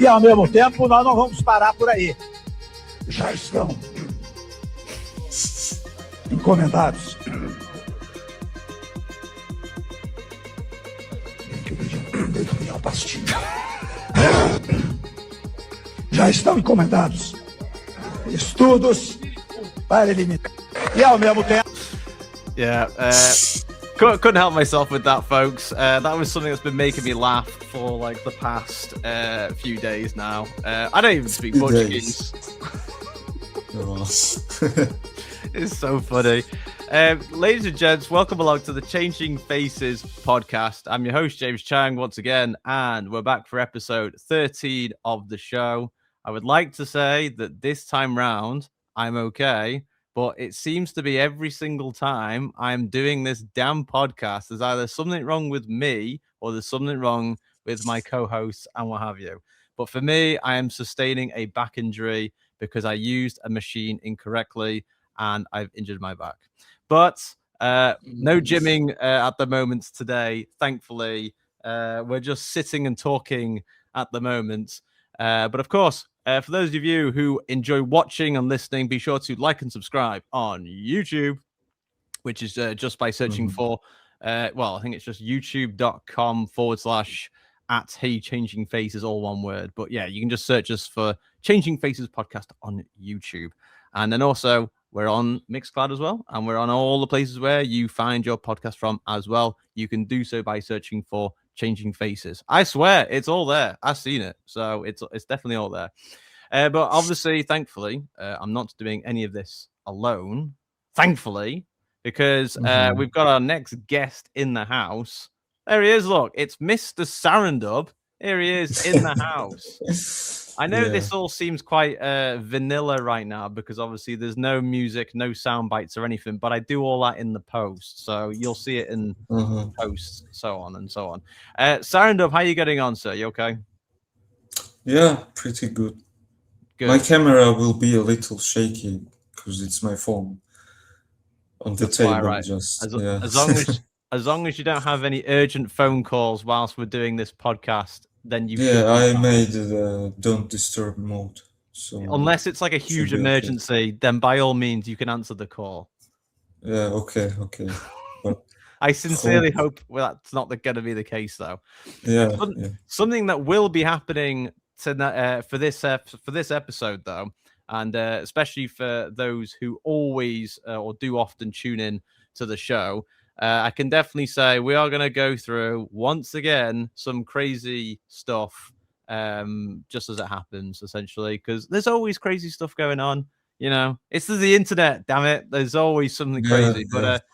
e, ao mesmo tempo, nós não vamos parar por aí. Já estão encomendados. Já estão encomendados estudos para eliminar. E, ao mesmo tempo... Yeah, couldn't help myself with that, folks. That was something that's been making me laugh for like the past few days now. I don't even speak Portuguese. It's so funny. Ladies and gents, welcome along to the Changing Faces podcast. I'm your host, James Chang, once again, and we're back for episode 13 of the show. I would like to say that this time round, I'm okay. But it seems to be every single time I'm doing this damn podcast, there's either something wrong with me or there's something wrong with my co-hosts and what have you. But for me, I am sustaining a back injury because I used a machine incorrectly and I've injured my back. But no gymming at the moment today, thankfully. We're just sitting and talking at the moment. But of course, for those of you who enjoy watching and listening, be sure to like and subscribe on YouTube, which is just by searching for, I think it's just youtube.com/@Hey Changing Faces, all one word. But yeah, you can just search us for Changing Faces podcast on YouTube. And then also we're on Mixcloud as well. And we're on all the places where you find your podcast from as well. You can do so by searching for Changing Faces. I swear it's all there. I've seen it. So it's definitely all there. But obviously, thankfully, I'm not doing any of this alone. Thankfully, because we've got our next guest in the house. There he is. Look, it's Mr. Sarandub. Here he is in the house. I know this all seems quite vanilla right now because obviously there's no music, no sound bites or anything, but I do all that in the post. So you'll see it in posts, so on and so on. Sarandub, how are you getting on, sir? You okay? Yeah, pretty good. My camera will be a little shaky because it's my phone on the table. Right. As long as you don't have any urgent phone calls whilst we're doing this podcast, then you I made don't disturb mode. So unless it's like a huge emergency, then by all means you can answer the call. Yeah, okay. But I sincerely hope that's not going to be the case, though. Yeah. Something that will be happening tonight for this episode, though, and especially for those who always or do often tune in to the show. I can definitely say we are going to go through, once again, some crazy stuff just as it happens, essentially, because there's always crazy stuff going on. You know, it's the internet, damn it. There's always something crazy. But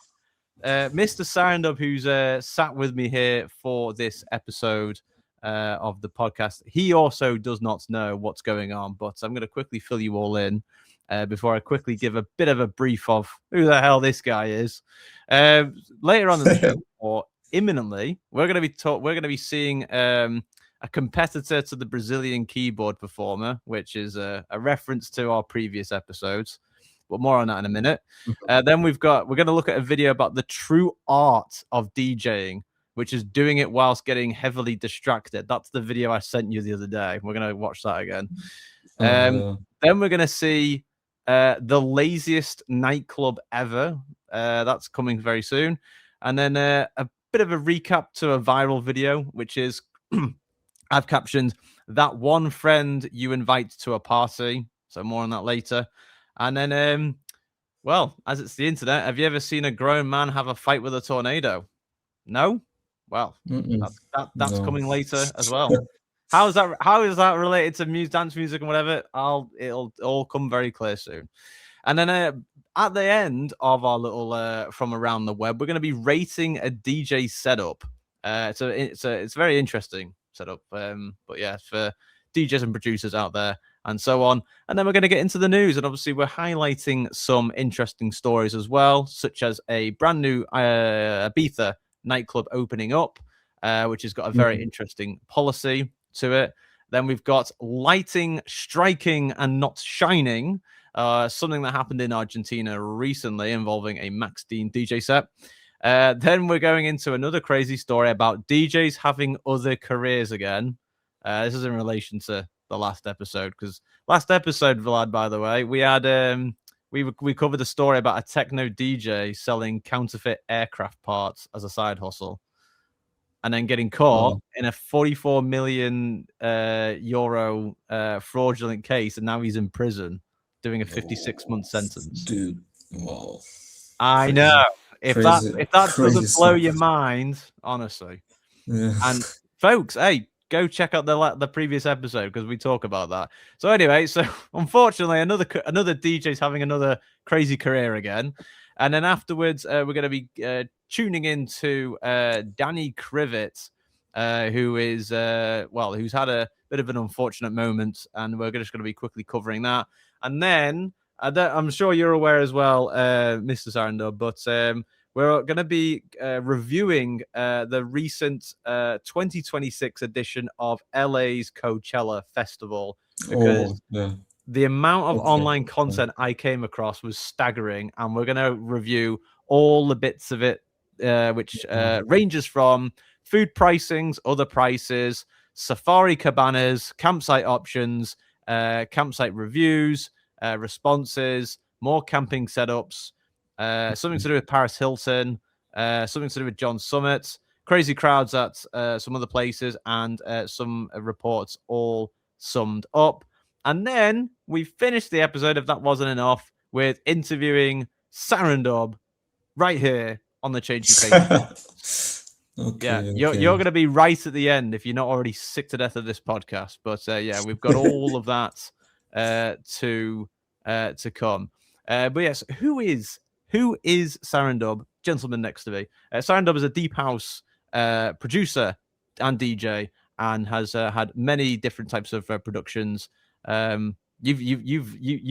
Mr. Sarandub, who's sat with me here for this episode of the podcast, he also does not know what's going on, but I'm going to quickly fill you all in. Before I quickly give a bit of a brief of who the hell this guy is. Later on in the show, or imminently, we're going to be seeing a competitor to the Brazilian keyboard performer, which is a reference to our previous episodes. But more on that in a minute. Then we're going to look at a video about the true art of DJing, which is doing it whilst getting heavily distracted. That's the video I sent you the other day. We're going to watch that again. Then we're going to see the laziest nightclub ever. That's coming very soon. And then a bit of a recap to a viral video, which is I've captioned that one friend you invite to a party. So more on that later. And then, as it's the internet, have you ever seen a grown man have a fight with a tornado? No? Well, that's coming later as well. How is that related to dance music and whatever? It'll all come very clear soon. And then at the end of our little from around the web, we're going to be rating a DJ setup. It's a very interesting setup. But yeah, for DJs and producers out there and so on. And then we're going to get into the news, and obviously we're highlighting some interesting stories as well, such as a brand new Ibiza nightclub opening up, which has got a very interesting policy to it. Then we've got lighting, striking, and not shining. Something that happened in Argentina recently involving a Max Dean DJ set. Then we're going into another crazy story about DJs having other careers again. This is in relation to the last episode, because last episode, Vlad, by the way, we had we covered a story about a techno DJ selling counterfeit aircraft parts as a side hustle, and then getting caught in a 44 million euro fraudulent case, and now he's in prison doing a 56-month sentence. Dude, wow! I know. If that doesn't blow your mind, honestly. Yeah. And folks, hey, go check out the previous episode because we talk about that. So anyway, so unfortunately, another DJ's having another crazy career again, and then afterwards, we're going to be tuning into Danny Krivit, who is who's had a bit of an unfortunate moment, and we're just going to be quickly covering that, and then. I'm sure you're aware as well, Mr. Sarandub, but we're going to be reviewing the recent 2026 edition of LA's Coachella Festival, because the amount of online content I came across was staggering, and we're going to review all the bits of it, which ranges from food pricings, other prices, safari cabanas, campsite options, campsite reviews, responses, more camping setups, something to do with Paris Hilton, something to do with John Summit, crazy crowds at some other places, and some reports all summed up. And then we finished the episode, if that wasn't enough, with interviewing Sarandub right here on the Change You Page. You're going to be right at the end if you're not already sick to death of this podcast. But we've got all of that to come. But yes, who is Sarandub? Gentleman next to me. Sarandub is a deep house producer and DJ, and has had many different types of productions. You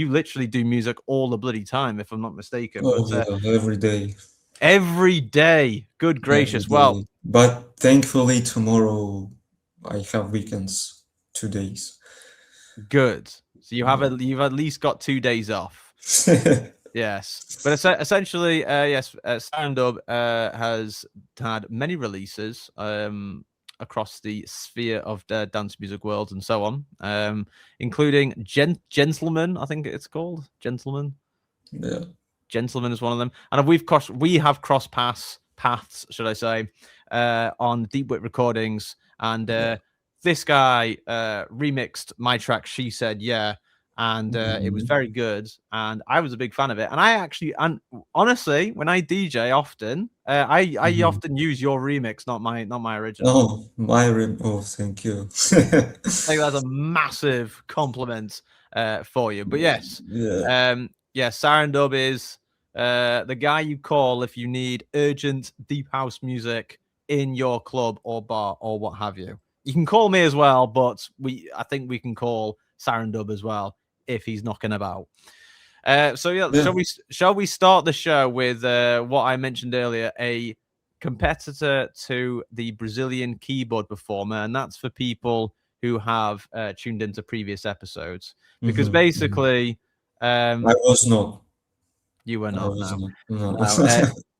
literally do music all the bloody time, if I'm not mistaken. Every day. Good gracious. Well, but thankfully tomorrow I have weekends, 2 days. Good. So you've at least got 2 days off. Yes, but essentially, Sarandub has had many releases across the sphere of the dance music world and so on, including Gentleman. I think it's called Gentleman. Yeah, Gentleman is one of them, and we have crossed paths, should I say, on Deep Wit Recordings, and this guy remixed my track. She Said Yeah. And it was very good, and I was a big fan of it. And honestly, when I DJ often, I often use your remix, not my original. Thank you. I think that's a massive compliment for you. But yes, Sarandub is the guy you call if you need urgent deep house music in your club or bar or what have you. You can call me as well, but I think we can call Sarandub as well if he's knocking about. Shall we start the show with what I mentioned earlier, a competitor to the Brazilian keyboard performer, and that's for people who have tuned into previous episodes, because basically I was not. You were not. No.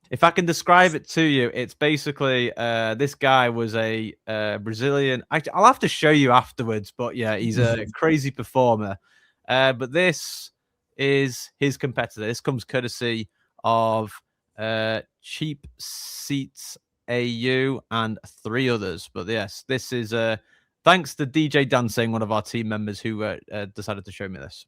If I can describe it to you, it's basically this guy was a Brazilian. I'll have to show you afterwards, but yeah, he's a crazy performer. But this is his competitor. This comes courtesy of Cheap Seats AU and 3 others. But yes, this is thanks to DJ Dancing, one of our team members, who decided to show me this.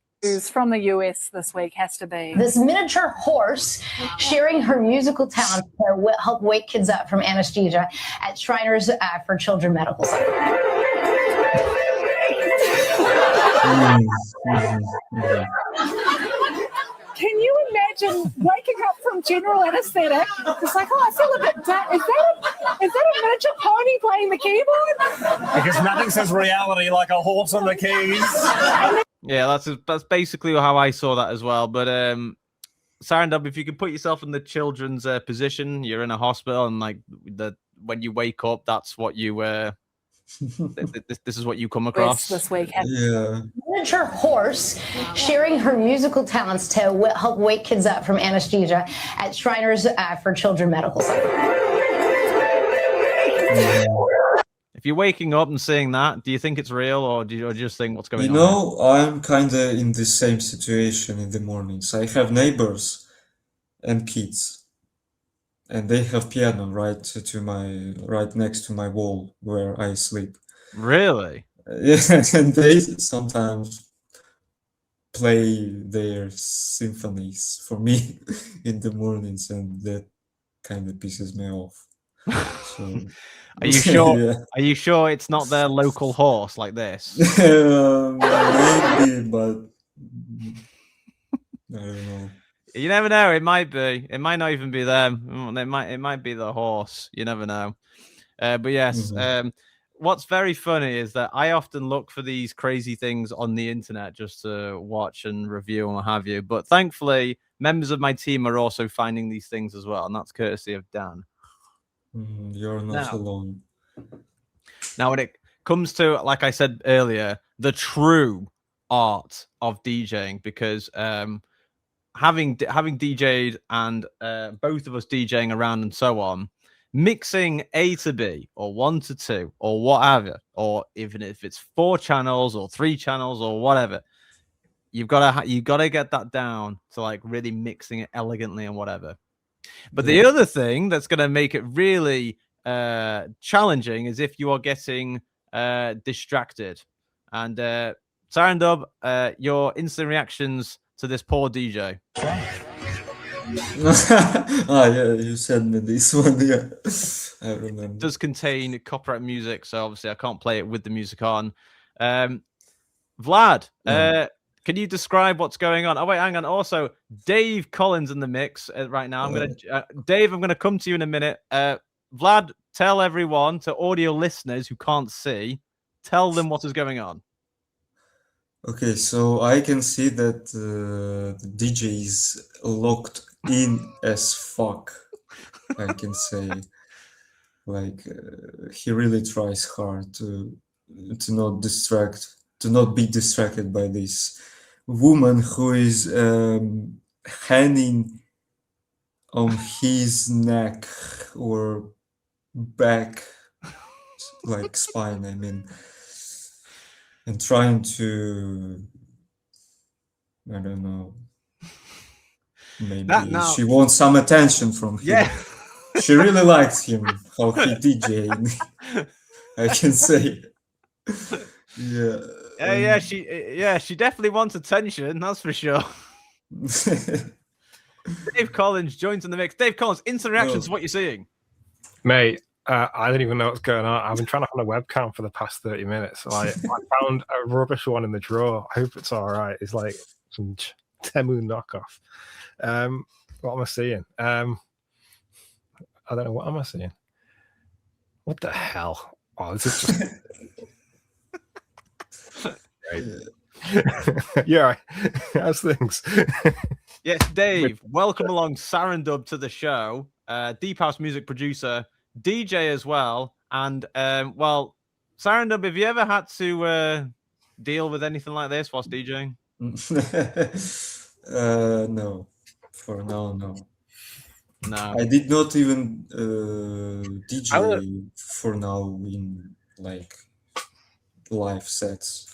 From the US this week has to be this miniature horse sharing her musical talent to help wake kids up from anesthesia at Shriners for Children Medical Center. Can you imagine waking up from general anesthetic? It's like, I feel a bit down. Is that a miniature pony playing the keyboard? Because nothing says reality like a horse on the keys. Yeah, that's basically how I saw that as well. But Sarandub, if you could put yourself in the children's position, you're in a hospital, and when you wake up, that's what you this is what you come across this week. Miniature horse sharing her musical talents to help wake kids up from anesthesia at Shriners for Children Medical Center. If you're waking up and seeing that, do you think it's real, or do you just think what's going You on? know, I'm kind of in the same situation in the mornings. I have neighbors and kids, and they have piano right next to my wall where I sleep. Really? Yeah, and they sometimes play their symphonies for me in the mornings, and that kind of pisses me off. So, Are you sure? yeah. Are you sure it's not their local horse like this? Maybe, but I don't know. You never know. It might be. It might not even be them. It might be the horse. You never know. But yes, what's very funny is that I often look for these crazy things on the internet just to watch and review and what have you. But thankfully, members of my team are also finding these things as well, and that's courtesy of Dan. You're not alone. Now, when it comes to, like I said earlier, the true art of DJing, because having DJ'd and both of us DJing around and so on, mixing A to B or 1 to 2 or whatever, or even if it's 4 channels or 3 channels or whatever, you've got to get that down to like really mixing it elegantly and whatever. But the other thing that's going to make it really challenging is if you are getting distracted. And Sarandub, your instant reactions to this poor DJ. Yeah, you sent me this one. Yeah, I remember. It does contain copyright music, so obviously I can't play it with the music on. Vlad, can you describe what's going on? Oh wait, hang on. Also, Dave Collins in the mix right now. Dave, I'm gonna come to you in a minute. Vlad, tell everyone, to audio listeners who can't see, tell them what is going on. Okay, so I can see that the DJ is locked in as fuck. I can say, like, he really tries hard to not be distracted by this woman who is hanging on his neck or back, like spine, I mean, and trying to, I don't know, maybe she wants some attention from him. Yeah. She really likes him, how he DJing, I can say. Yeah. She definitely wants attention, that's for sure. Dave Collins joins in the mix. Dave Collins, instant reactions to what you're seeing. Mate, I don't even know what's going on. I've been trying to find a webcam for the past 30 minutes. Like, I found a rubbish one in the drawer. I hope it's all right. It's like some Temu knockoff. What am I seeing? I don't know. What am I seeing? What the hell? Oh, this is just... Yeah, how's things? Yes, Dave, welcome along Sarandub to the show. Deep House music producer, DJ as well. And, well, Sarandub, have you ever had to deal with anything like this whilst DJing? No. For now, no. No. I did not even DJ for now in, like, live sets.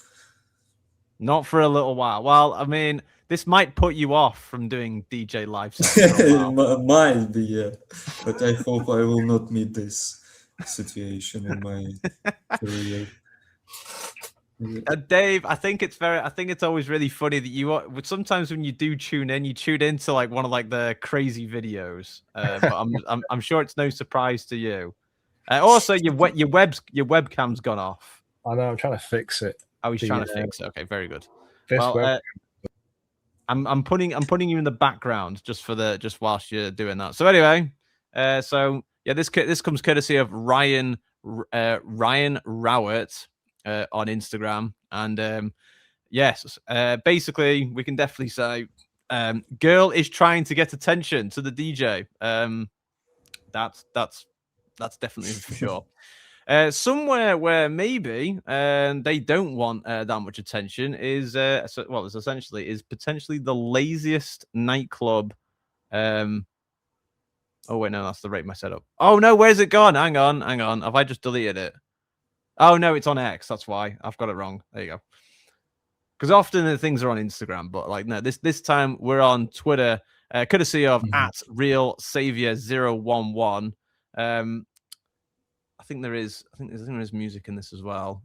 Not for a little while. Well, I mean, this might put you off from doing DJ live sets for a while. It might be, yeah. But I hope I will not meet this situation in my career. Dave, I think it's always really funny that sometimes when you do tune into like one of like the crazy videos. But I'm sure it's no surprise to you. Also, your webcam's gone off. I know. I'm trying to fix it. Oh, he's trying to fix it. Okay, very good. Well, I'm putting you in the background just whilst you're doing that. So anyway, so yeah, this comes courtesy of Ryan Rowett on Instagram, and yes, basically we can definitely say girl is trying to get attention to the DJ. That's definitely for sure. Somewhere where maybe they don't want that much attention is is potentially the laziest nightclub. Oh wait, no, that's the rate my setup. Oh no, where's it gone? Hang on. Have I just deleted it? Oh no, it's on X. That's why I've got it wrong. There you go. Because often the things are on Instagram, but like no, this time we're on Twitter, courtesy of @RealSavior011. I think there is music in this as well.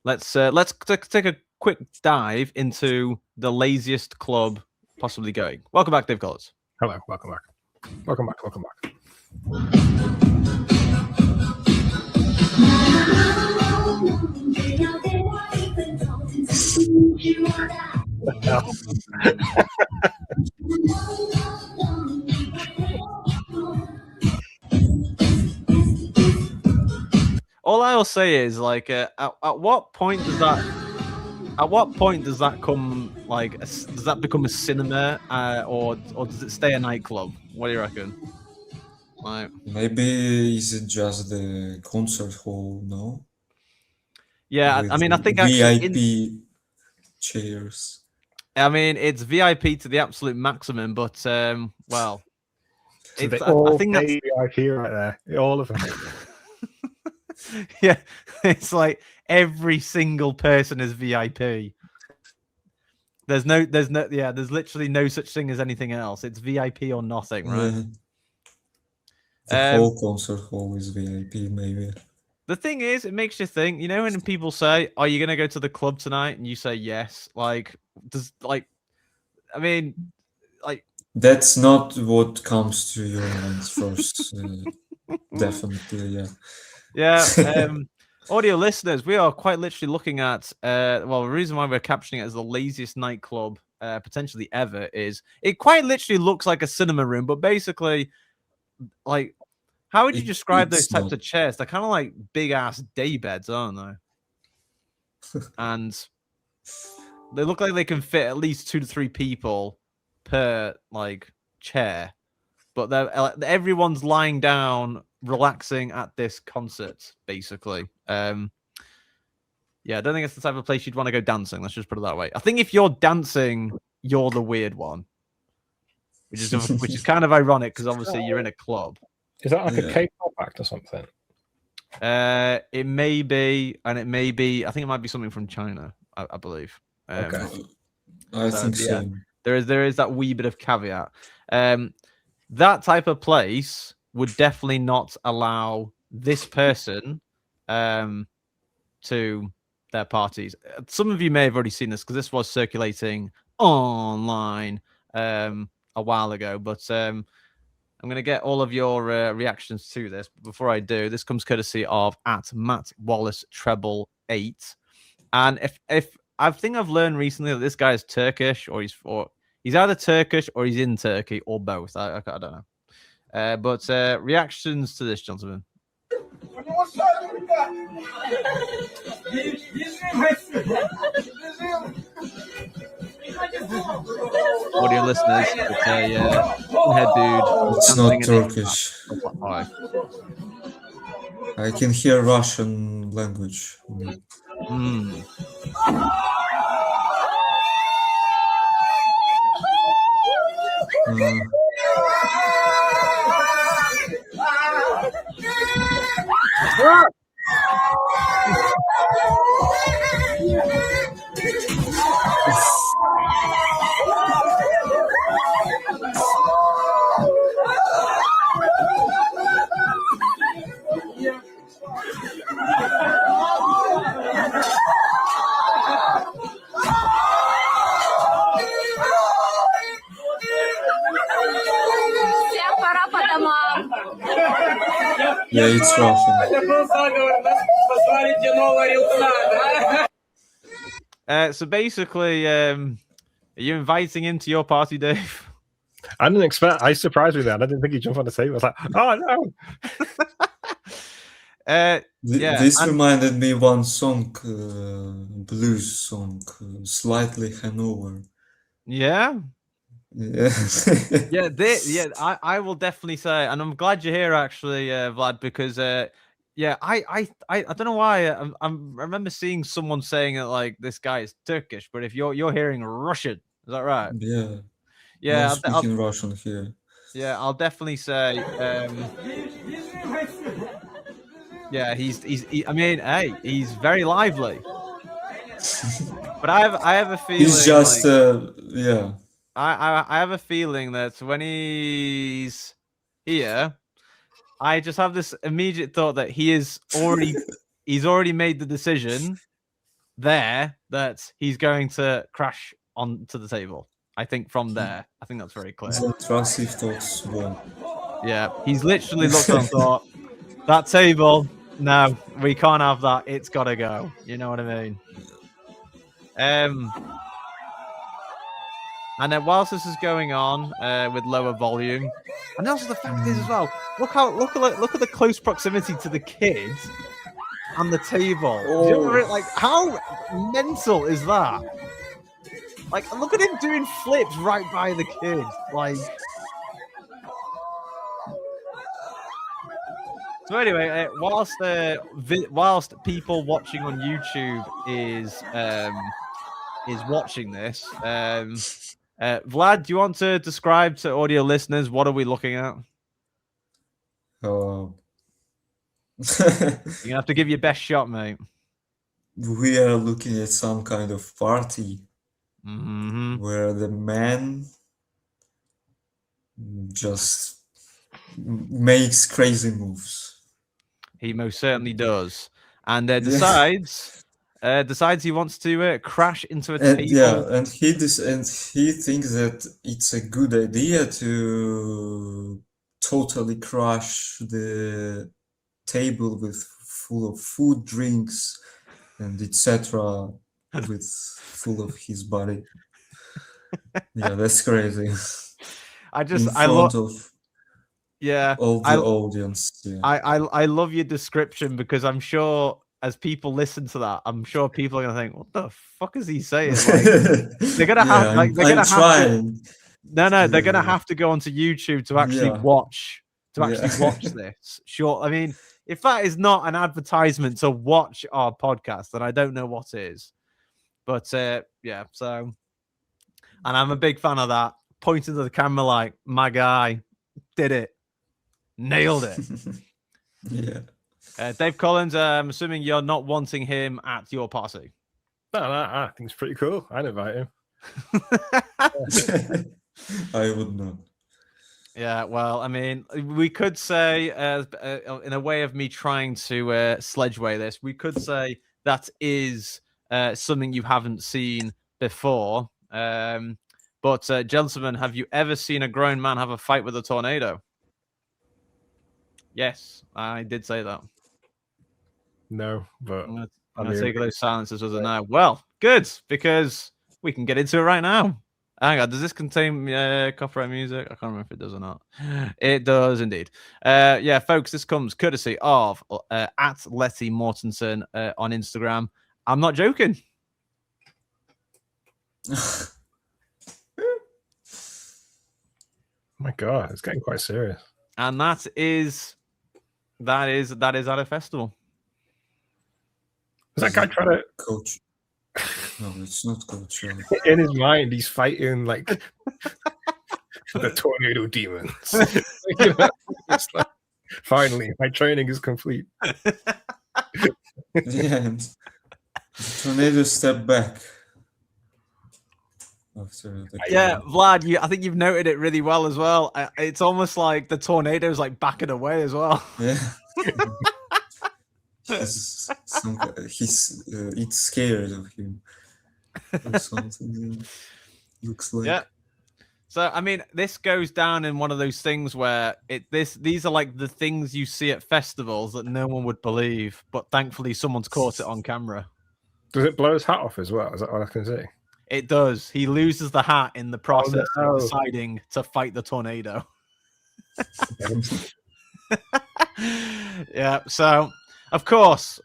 Let's take a quick dive into the laziest club possibly going. Welcome back, Dave Collins. Hello, welcome back. Welcome back. All I'll say is, like, at what point does that? At what point does that come? Like, does that become a cinema, or does it stay a nightclub? What do you reckon? Like, Maybe is it just the concert hall? No. yeah, With I mean, I think VIP chairs. I mean, it's VIP to the absolute maximum, but well, So it's, I think that's VIP right there, all of them. yeah, it's like every single person is VIP. There's literally no such thing as anything else. It's VIP or nothing, right? The whole concert hall is VIP, maybe. The thing is, it makes you think. You know, when people say, "Are you gonna go to the club tonight?" and you say yes, like, I mean, like, that's not what comes to your mind first. Definitely, yeah. Yeah, audio listeners, we are quite literally looking at well, the reason why we're captioning it as the laziest nightclub potentially ever is it quite literally looks like a cinema room, but basically, like, how would you describe those types of chairs? They're kind of like big ass day beds, aren't they? And they look like they can fit at least 2 to 3 people per like chair, but everyone's lying down, relaxing at this concert, basically. Yeah, I don't think it's the type of place you'd want to go dancing. Let's just put it that way. I think if you're dancing, you're the weird one, which is kind of ironic because obviously you're in a club. Is that like a K-pop act or something? It may be, and it may be. I think it might be something from China. I believe. Okay. I think so. Yeah, there is that wee bit of caveat. That type of place would definitely not allow this person to their parties. Some of you may have already seen this because this was circulating online a while ago, but I'm going to get all of your reactions to this. But before I do, this comes courtesy of @MattWallaceTreble8. And if I think I've learned recently that this guy is Turkish, or he's either Turkish or he's in Turkey, or both. I don't know. But reactions to this, gentlemen. Audio listeners, it's a head dude. It's not Turkish. I can hear Russian language. Yeah, it's Russian. So basically, are you inviting him to your party, Dave? I didn't expect. I surprised me that. I didn't think he'd jump on the table. I was like, oh no. This reminded me one song, blues song, Slightly Hanover. Yeah. Yeah. I will definitely say, and I'm glad you're here, actually, Vlad, because I don't know why I remember seeing someone saying that like this guy is Turkish, but if you're hearing Russian, is that right? Yeah. I'm speaking Russian here. Yeah, I'll definitely say. Yeah, I mean, hey, he's very lively. But I have a feeling He's just like, yeah. I have a feeling that when he's here, I just have this immediate thought that he's already made the decision there that he's going to crash onto the table. I think from there, I think that's very clear. Intrusive thoughts. One. Yeah, he's literally looked on and thought, that table, no, we can't have that. It's got to go. You know what I mean? And then whilst this is going on with lower volume, and also the fact is as well, look at the close proximity to the kids and the table. Do you remember it? Like, how mental is that? Like, look at him doing flips right by the kids. Like, so anyway, whilst people watching on YouTube is watching this, Vlad, do you want to describe to audio listeners what are we looking at? You're gonna have to give your best shot, mate. We are looking at some kind of party where the man just makes crazy moves. He most certainly does, and decides he wants to crash into a table. Yeah, and he thinks that it's a good idea to totally crush the table with full of food, drinks, and etc. with full of his body. Yeah, that's crazy. I love all the audience. Yeah. I love your description because I'm sure as people listen to that, I'm sure people are gonna think, "What the fuck is he saying?" Like, they're gonna have like they're gonna have to. No, they're gonna have to go onto YouTube to actually watch this. Sure, I mean, if that is not an advertisement to watch our podcast, then I don't know what is. But yeah, so, and I'm a big fan of that. Pointing to the camera like, my guy did it, nailed it. Yeah. Dave Collins, I'm assuming you're not wanting him at your party. No, I think it's pretty cool. I'd invite him. I would not. Yeah, well, I mean, we could say, in a way of me trying to sledgeway this, we could say that is something you haven't seen before. But, gentlemen, have you ever seen a grown man have a fight with a tornado? Yes, I did say that. No, but I'm going to take those silences as a no. Well, good, because we can get into it right now. Hang on, does this contain copyright music? I can't remember if it does or not. It does indeed. Yeah, folks, this comes courtesy of at Letty Mortensen on Instagram. I'm not joking. My God, it's getting quite serious. And that is at a festival. Was that guy trying to coach? No, it's not Coachella. In his mind, he's fighting like the tornado demons. You know, it's like, finally, my training is complete. Yeah, and the tornado step back. Yeah, Vlad, I think you've noted it really well as well. It's almost like the tornado's like backing away as well. Yeah. It's scared of him or something. Looks like. Yeah. So I mean, this goes down in one of those things where these are like the things you see at festivals that no one would believe, but thankfully someone's caught it on camera. Does it blow his hat off as well? Is that all I can see? It does. He loses the hat in the process of deciding to fight the tornado. Yeah. So, of course,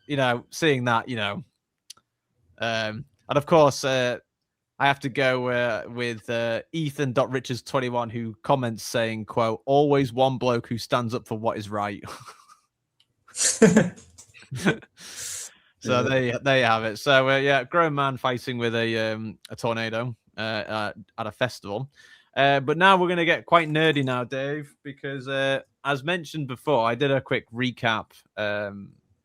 seeing that, and of course, I have to go with Ethan.Richards21, who comments saying, quote, always one bloke who stands up for what is right. So there you have it. So yeah, grown man fighting with a tornado at a festival. But now we're going to get quite nerdy now, Dave, because as mentioned before, I did a quick recap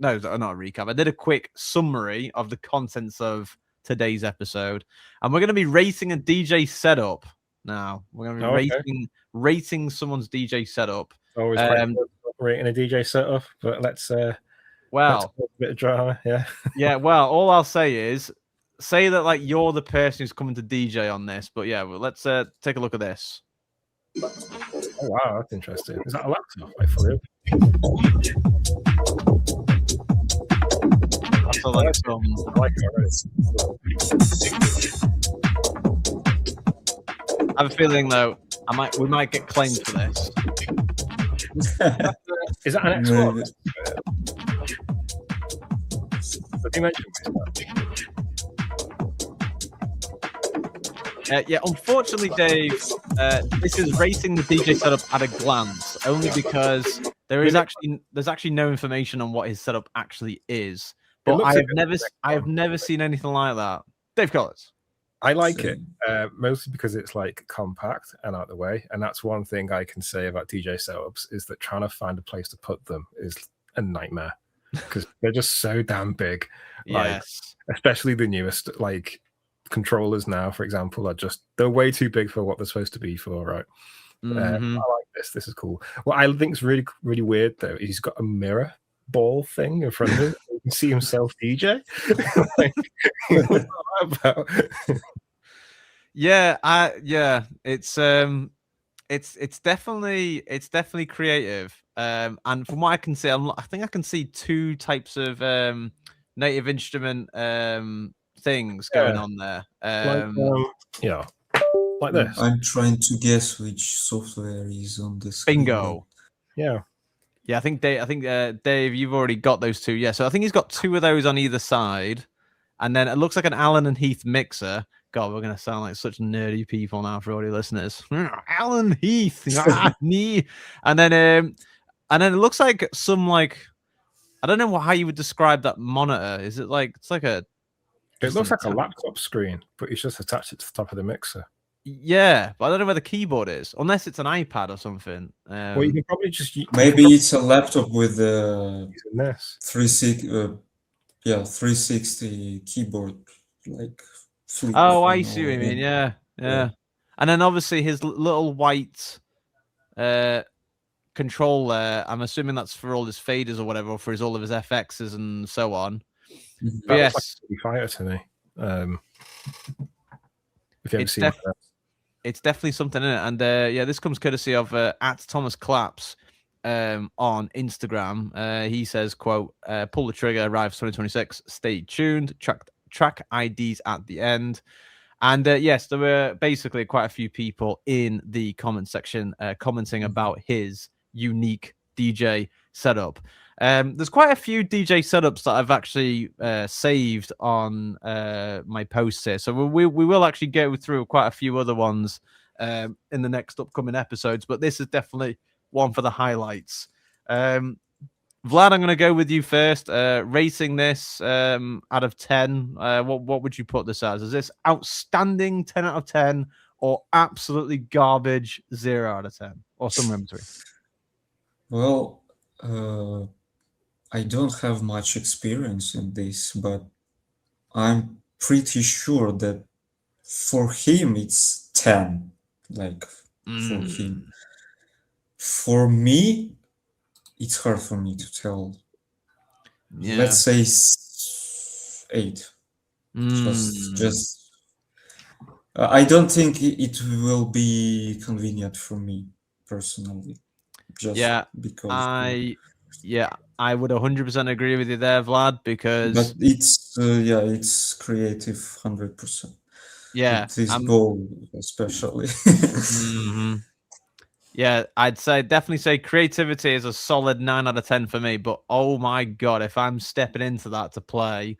No, not a recap. I did a quick summary of the contents of today's episode, and we're going to be rating a DJ setup now. We're going to be rating someone's DJ setup. Always quite rating a DJ setup, but let's a bit of drama, yeah. Yeah, well, all I'll say is say that like you're the person who's coming to DJ on this, but yeah, well, let's take a look at this. Oh wow, that's interesting. Is that a laptop? I for real? I like it already. I have a feeling though, we might get claimed for this. Is that an Xbox? What you mentioned? Yeah, unfortunately, Dave, this is rating the DJ setup at a glance, only because there's actually no information on what his setup actually is. But I have never seen anything like that. Dave Collins. I like it mostly because it's like compact and out of the way, and that's one thing I can say about DJ setups is that trying to find a place to put them is a nightmare because they're just so damn big. Yes, like, especially the newest like controllers now, for example, they're way too big for what they're supposed to be for, right? I like this. This is cool. What I think is really, really weird though is he's got a mirror ball thing in front of him. You can see himself DJ. Like, what's that about? It's definitely creative. And from what I can see, I think I can see two types of native instrument things going on there. Like this. I'm trying to guess which software is on this. Bingo. Yeah. Yeah, I think Dave, you've already got those two. Yeah, so I think he's got two of those on either side, and then it looks like an Allen and Heath mixer. God, we're gonna sound like such nerdy people now for audio listeners. Allen Heath, me, and then it looks like some like I don't know how you would describe that monitor. Is it like It looks like a laptop screen, but it's just attached to the top of the mixer. Yeah, but I don't know where the keyboard is, unless it's an iPad or something. Well, you can probably just maybe it's a laptop with a 360 keyboard, like. Oh, I see what you mean. Yeah. And then obviously his little white control there. I'm assuming that's for all his faders or whatever, or for all of his FXs and so on. But yes, fire to me. It's definitely something in it, and this comes courtesy of at Thomas Claps on Instagram. He says, "quote Pull the trigger, arrives 2026. Stay tuned. Track IDs at the end." And yes, there were basically quite a few people in the comment section commenting about his unique DJ setup. There's quite a few DJ setups that I've actually saved on my posts here. So we will actually go through quite a few other ones in the next upcoming episodes, but this is definitely one for the highlights. Vlad, I'm going to go with you first. Rating this out of 10, what would you put this as? Is this outstanding 10 out of 10 or absolutely garbage 0 out of 10 or somewhere in between? Well, I don't have much experience in this, but I'm pretty sure that for him it's 10, like for him. For me, it's hard for me to tell. Yeah. Let's say 8. Just I don't think it will be convenient for me personally. Because I would 100% agree with you there, Vlad, because but it's creative 100%. Yeah, this goal especially. Yeah, I'd definitely say creativity is a solid 9 out of 10 for me. But oh my god, if I'm stepping into that to play,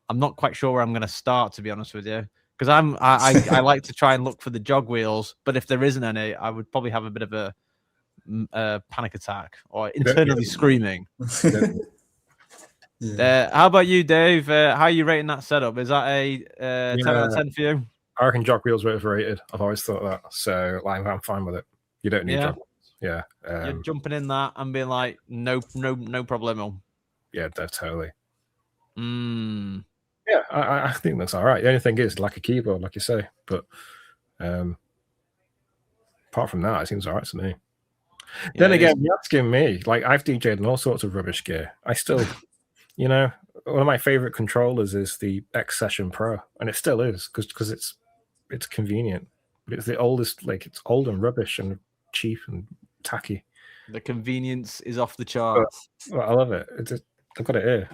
I'm not quite sure where I'm going to start, to be honest with you, because I like to try and look for the jog wheels. But if there isn't any, I would probably have a bit of a panic attack or internally screaming. How about you, Dave? How are you rating that setup? Is that a 10 out of 10 for you? I reckon jog wheels were overrated. I've always thought that, so I'm fine with it. You don't need jog wheels. You're jumping in that and being like, no problemo. yeah, totally. Mm. Yeah, I think that's all right. The only thing is, like a keyboard, like you say, but apart from that, it seems all right to me. Yeah, Then again, you're asking me, like I've DJed in all sorts of rubbish gear. I still, you know, one of my favorite controllers is the X Session Pro, and it still is because it's convenient. But it's the oldest, like it's old and rubbish and cheap and tacky. The convenience is off the charts. But I love it. I've got it here.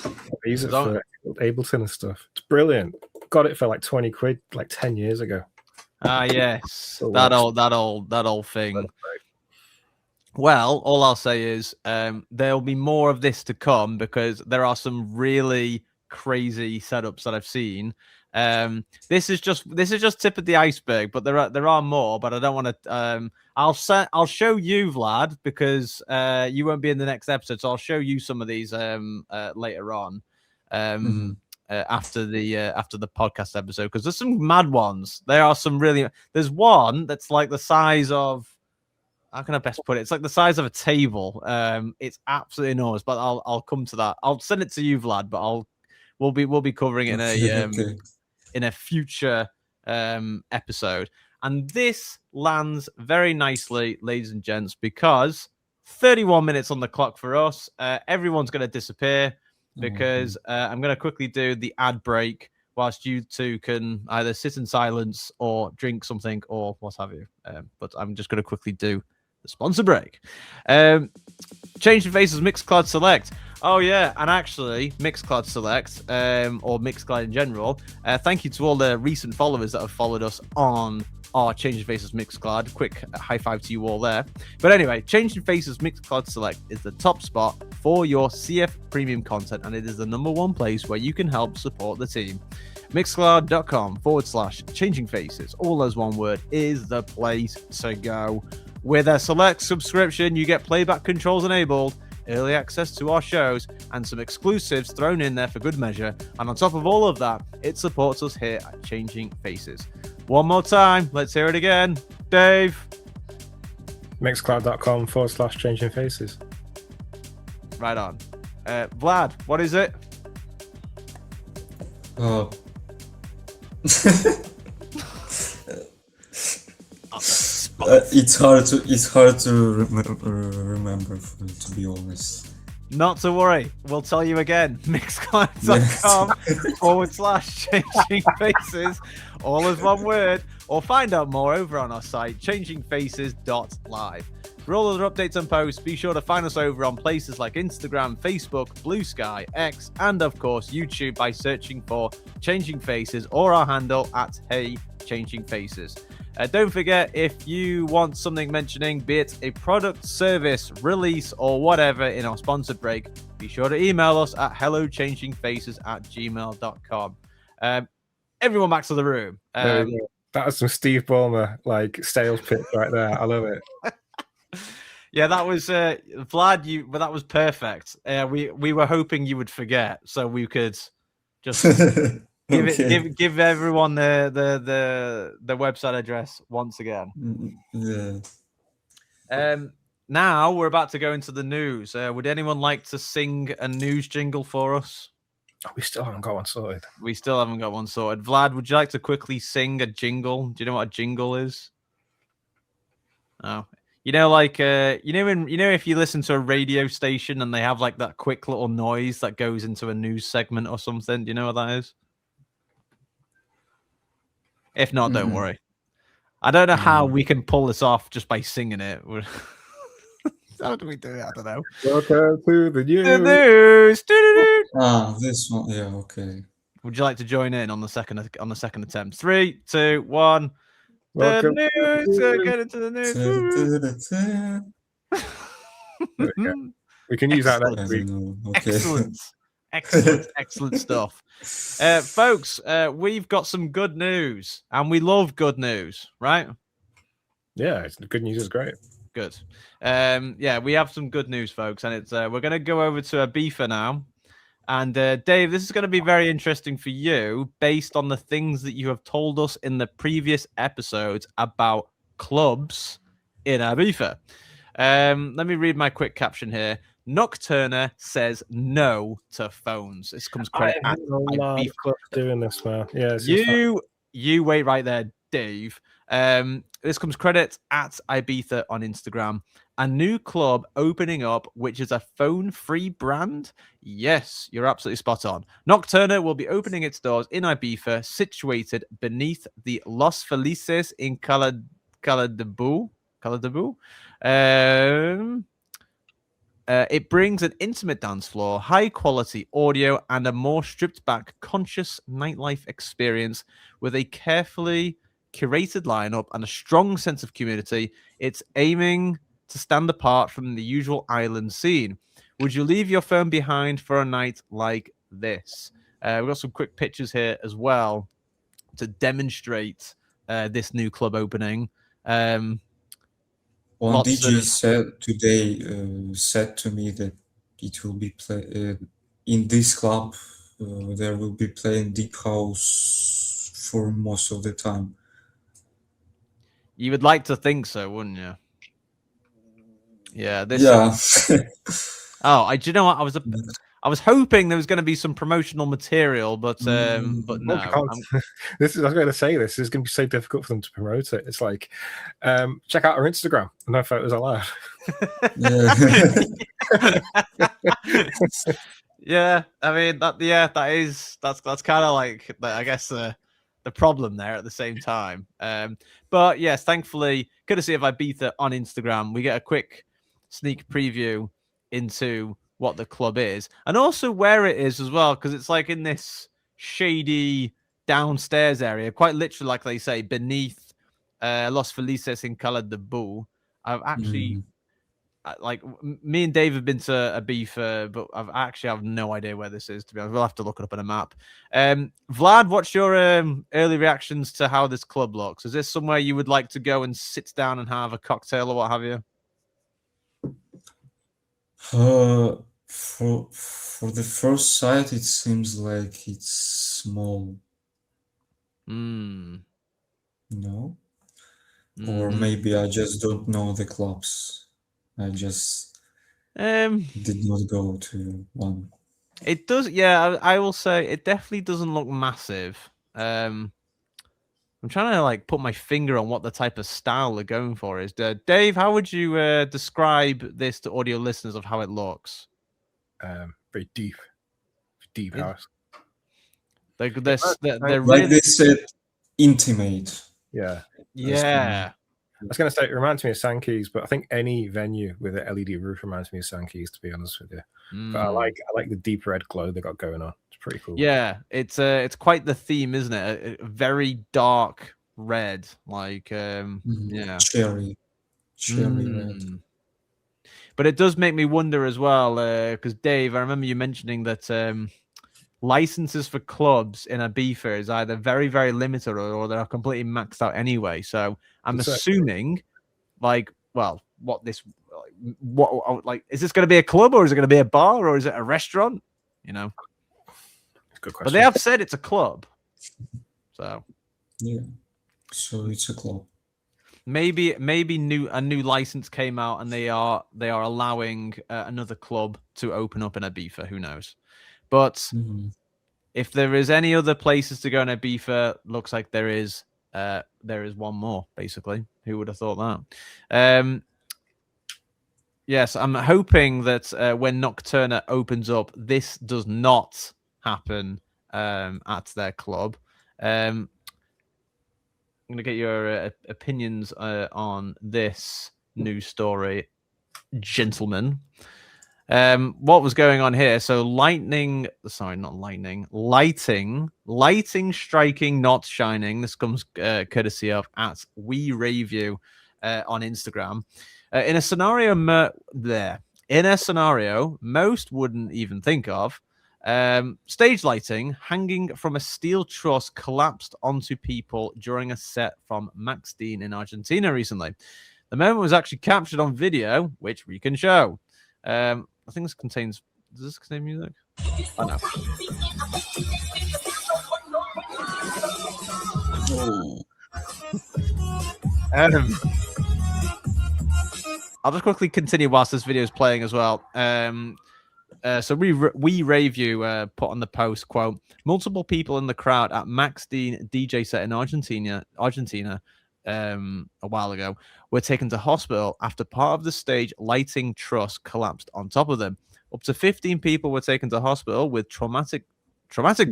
I use it for Ableton and stuff. It's brilliant. Got it for like 20 quid like 10 years ago. Ah, yes. That old thing. Well, all I'll say is there'll be more of this to come because there are some really crazy setups that I've seen. This is just tip of the iceberg, but there are more. But I don't want to. I'll show you, Vlad, because you won't be in the next episode. So I'll show you some of these later on. After the podcast episode, because there's some mad ones. There are some really. There's one that's like the size of. How can I best put it? It's like the size of a table. It's absolutely enormous. But I'll come to that. I'll send it to you, Vlad. But we'll be covering it in a future episode. And this lands very nicely, ladies and gents, because 31 minutes on the clock for us. Everyone's going to disappear. Because I'm going to quickly do the ad break whilst you two can either sit in silence or drink something or what have you. But I'm just going to quickly do the sponsor break. Changing Faces Mixcloud Select. Oh, yeah. And actually, Mixcloud Select or Mixcloud in general. Thank you to all the recent followers that have followed us on our Changing Faces Mixcloud. Quick high five to you all there. But anyway, Changing Faces Mixcloud Select is the top spot for your CF premium content, and it is the #1 place where you can help support the team. Mixcloud.com/Changing Faces, all as one word, is the place to go. With a select subscription, you get playback controls enabled, early access to our shows, and some exclusives thrown in there for good measure. And on top of all of that, it supports us here at Changing Faces. One more time, let's hear it again. Dave. Mixcloud.com/Changing Faces. Right on. Vlad, what is it? It's hard to remember, to be honest. Not to worry, we'll tell you again. Mixcloud.com/Changing Faces, all as one word, or find out more over on our site, changingfaces.live. For all other updates and posts, be sure to find us over on places like Instagram, Facebook, Blue Sky, X, and of course YouTube by searching for Changing Faces or our handle at Hey Changing Faces. Don't forget, if you want something mentioning, be it a product, service, release, or whatever in our sponsored break, be sure to email us at hellochangingfaces@gmail.com. Everyone back to the room. That was some Steve Ballmer like sales pitch right there. I love it. Yeah, that was Vlad. But that was perfect. We were hoping you would forget, so we could just give everyone the website address once again. Yeah. Now we're about to go into the news. Would anyone like to sing a news jingle for us? Oh, we still haven't got one sorted. We still haven't got one sorted. Vlad, would you like to quickly sing a jingle? Do you know what a jingle is? Oh. Like if you listen to a radio station and they have like that quick little noise that goes into a news segment or something. Do you know what that is? If not, don't worry. I don't know how we can pull this off just by singing it. How do we do it? I don't know. Welcome to the news. The news. This one. Yeah. Okay. Would you like to join in on the second attempt? 3, 2, 1. Welcome the news. Get into the news. We can use that next week. Okay. Excellent stuff. Folks, we've got some good news, and we love good news, right? Yeah, good news is great. Good. Yeah, we have some good news, folks, and it's we're going to go over to Ibiza now. And Dave, this is going to be very interesting for you based on the things that you have told us in the previous episodes about clubs in Ibiza. Let me read my quick caption here. Nocturna says no to phones. This comes credit at Ibiza doing this, man. Yeah, it's just you wait right there, Dave. This comes credit at Ibiza on Instagram. A new club opening up, which is a phone-free brand. Yes, you're absolutely spot on. Nocturna will be opening its doors in Ibiza, situated beneath the Los Felices in Caladabu. It brings an intimate dance floor, high-quality audio, and a more stripped-back, conscious nightlife experience with a carefully curated lineup and a strong sense of community. It's aiming to stand apart from the usual island scene. Would you leave your phone behind for a night like this? We've got some quick pictures here as well to demonstrate this new club opening. One DJ said to me that it will be in this club. There will be playing deep house for most of the time. You would like to think so, wouldn't you? Yeah. Do you know what? I was hoping there was going to be some promotional material, but no. This is. I was going to say this is going to be so difficult for them to promote it. It's like, check out our Instagram. No photos allowed. Yeah. I mean that's kind of like I guess the problem there at the same time. But yes, thankfully, courtesy of Ibiza on Instagram, we get a quick sneak preview into what the club is and also where it is as well, because it's like in this shady downstairs area, quite literally, like they say, beneath Los Felices in Caladabu. I've actually like me and Dave have been to Ibiza, but I have no idea where this is, to be honest. We'll have to look it up on a map. Vlad, what's your early reactions to how this club looks? Is this somewhere you would like to go and sit down and have a cocktail or what have you? For the first sight, it seems like it's small. No? Or maybe I just don't know the clubs. I just did not go to one. It does, yeah. I will say it definitely doesn't look massive. I'm trying to like put my finger on what the type of style they're going for is. Dave, how would you describe this to audio listeners of how it looks? Very deep house. They're like really... they said, intimate. Yeah. I was going to say, it reminds me of Sankey's, but I think any venue with an LED roof reminds me of Sankey's, to be honest with you. But I like the deep red glow they got going on. It's pretty cool. Yeah, it's quite the theme, isn't it? A very dark red, like yeah, cherry red. But it does make me wonder as well, because Dave, I remember you mentioning that licenses for clubs in Ibiza is either very, very limited or they're completely maxed out anyway. So I'm assuming, like, well, is this going to be a club or is it going to be a bar or is it a restaurant? You know, good question. But they have said it's a club, so yeah, so it's a club. Maybe a new license came out and they are allowing another club to open up in Ibiza. Who knows? But if there is any other places to go in Ibiza, looks like there is one more, basically. Who would have thought that? Yes, I'm hoping that when Nocturna opens up, this does not happen at their club. I'm going to get your opinions on this news story, gentlemen. What was going on here? So lighting striking, not shining. This comes courtesy of at We Rave You on Instagram. In a scenario most wouldn't even think of, stage lighting hanging from a steel truss collapsed onto people during a set from Max Dean in Argentina recently. The moment was actually captured on video, which we can show. I think this contains... Does this contain music? Oh, no. I'll just quickly continue whilst this video is playing as well. So we review put on the post, quote, multiple people in the crowd at Max Dean DJ set in Argentina a while ago were taken to hospital after part of the stage lighting truss collapsed on top of them. Up to 15 people were taken to hospital with traumatic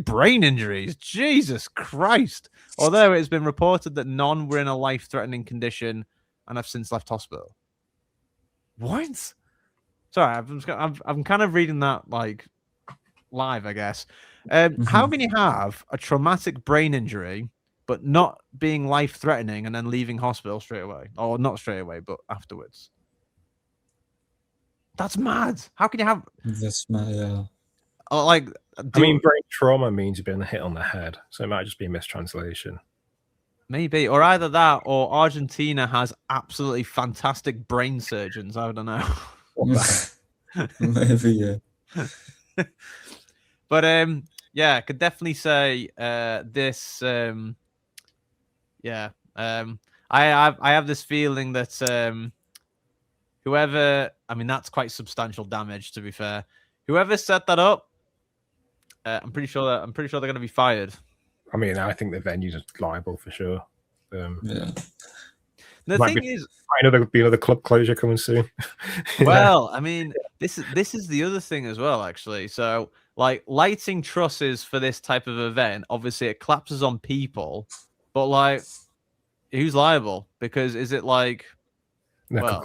brain injuries. Jesus Christ. Although it has been reported that none were in a life-threatening condition and have since left hospital. What? Sorry, I'm kind of reading that like live, I guess. How can you have a traumatic brain injury but not being life-threatening and then leaving hospital straight away? Or not straight away, but afterwards? That's mad. How can you have... That's mad, yeah. Like, I mean, brain trauma means you've been hit on the head, so it might just be a mistranslation. Maybe, or either that, or Argentina has absolutely fantastic brain surgeons. I don't know. Maybe, yeah. But yeah, I could definitely say this. Yeah, I have this feeling that whoever, I mean, that's quite substantial damage. To be fair, whoever set that up, I'm pretty sure they're going to be fired. I mean, I think the venue's liable for sure. Yeah. The thing is, be another club closure coming soon. Well, I mean, this is the other thing as well, actually. So, like, lighting trusses for this type of event, obviously it collapses on people, but like, who's liable? Because is it like, well,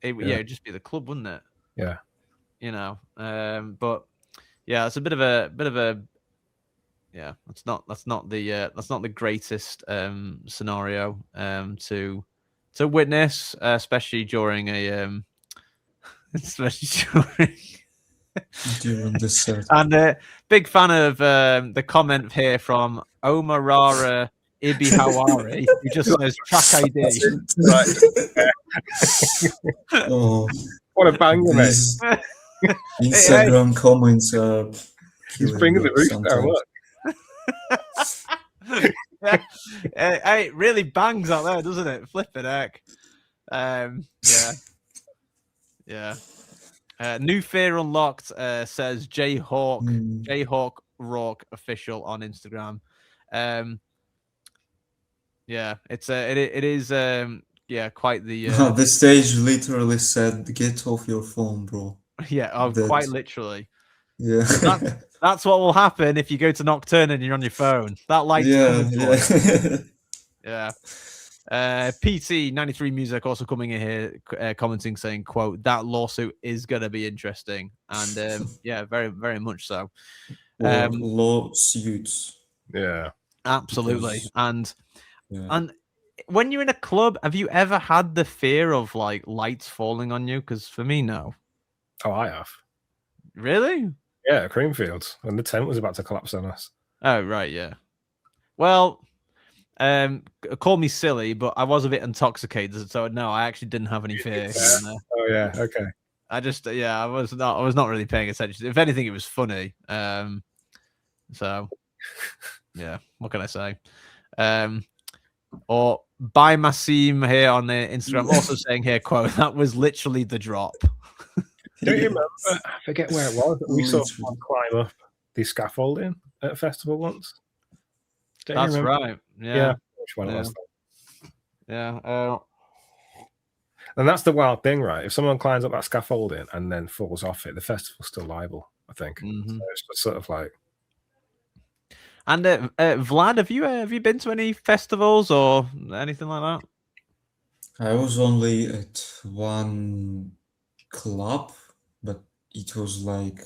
it'd just be the club, wouldn't it? Yeah. You know, but yeah, it's a bit of a yeah. That's not the greatest scenario to witness, especially during a during this set. And big fan of the comment here from Omarara Ibihawari, who just says track ID. Oh, what a banger, mate! Instagram comments are he's bringing the roof down. Look. Hey, it really bangs out there, doesn't it? Flipping heck. Yeah. New Fear Unlocked says Jayhawk Rock official on Instagram. Yeah, it is quite the the stage literally said, "Get off your phone, bro." Yeah, quite literally. Yeah. That's what will happen if you go to Nocturne and you're on your phone. That light's yeah. PT93 Music also coming in here commenting saying, quote, that lawsuit is going to be interesting. And yeah, very, very much so. Lawsuits. Yeah. Absolutely. And when you're in a club, have you ever had the fear of like lights falling on you? Because for me, no. Oh, I have. Really? Yeah, Creamfields, when the tent was about to collapse on us. Oh, right, yeah. Well, call me silly, but I was a bit intoxicated, so no, I actually didn't have any fear. Oh yeah, okay. I just, I was not really paying attention. If anything, it was funny. So, yeah, what can I say? Or by Massim here on the Instagram, also saying here, quote, that was literally the drop. Don't you remember? I forget where it was. We saw someone climb up the scaffolding at a festival once. That's right. Yeah. Which one it was? Yeah. And that's the wild thing, right? If someone climbs up that scaffolding and then falls off it, the festival's still liable, I think. Mm-hmm. So it's just sort of like. And Vlad, have you been to any festivals or anything like that? I was only at one club, but it was like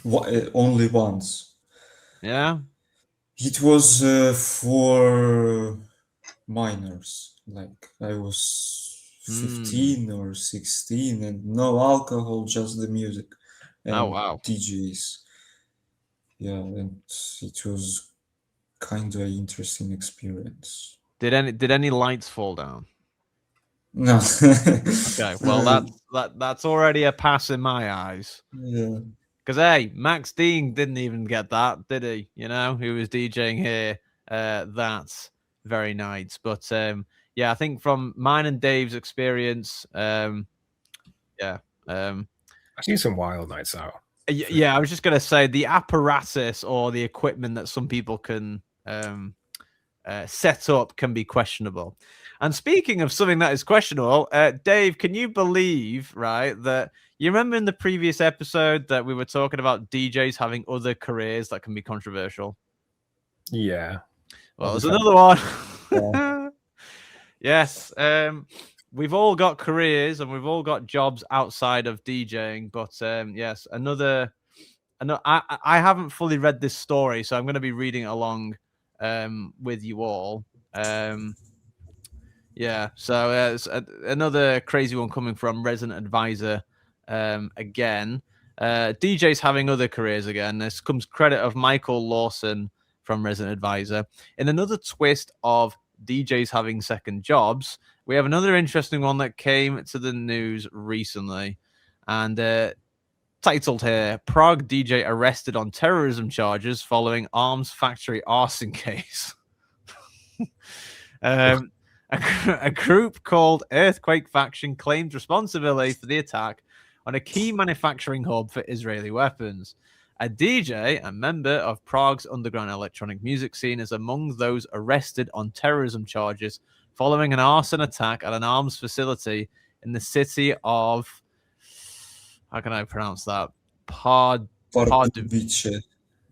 only once. Yeah. It was for minors. Like I was 15 or 16, and no alcohol, just the music. And oh wow. DJs. Yeah, and it was kind of an interesting experience. Did any lights fall down? No. Okay, well that's already a pass in my eyes. Yeah. Because hey, Max Dean didn't even get that, did he? You know, who was DJing here that very night. But yeah, I think from mine and Dave's experience, Yeah. I've seen some wild nights out. Yeah, I was just going to say the apparatus or the equipment that some people can set up can be questionable. And speaking of something that is questionable, Dave, can you believe, right, that you remember in the previous episode that we were talking about DJs having other careers that can be controversial? Yeah. Well, there's another one. Yeah. Yes. We've all got careers and we've all got jobs outside of DJing, but yes, another. I haven't fully read this story, so I'm going to be reading it along with you all. Yeah, so it's another crazy one coming from Resident Advisor again. DJs having other careers again. This comes credit of Michael Lawson from Resident Advisor. In another twist of DJs having second jobs, we have another interesting one that came to the news recently, and titled here, Prague DJ arrested on terrorism charges following arms factory arson case. A group called Earthquake Faction claimed responsibility for the attack on a key manufacturing hub for Israeli weapons. A DJ, a member of Prague's underground electronic music scene, is among those arrested on terrorism charges following an arson attack at an arms facility in the city of, how can I pronounce that? Pardubice.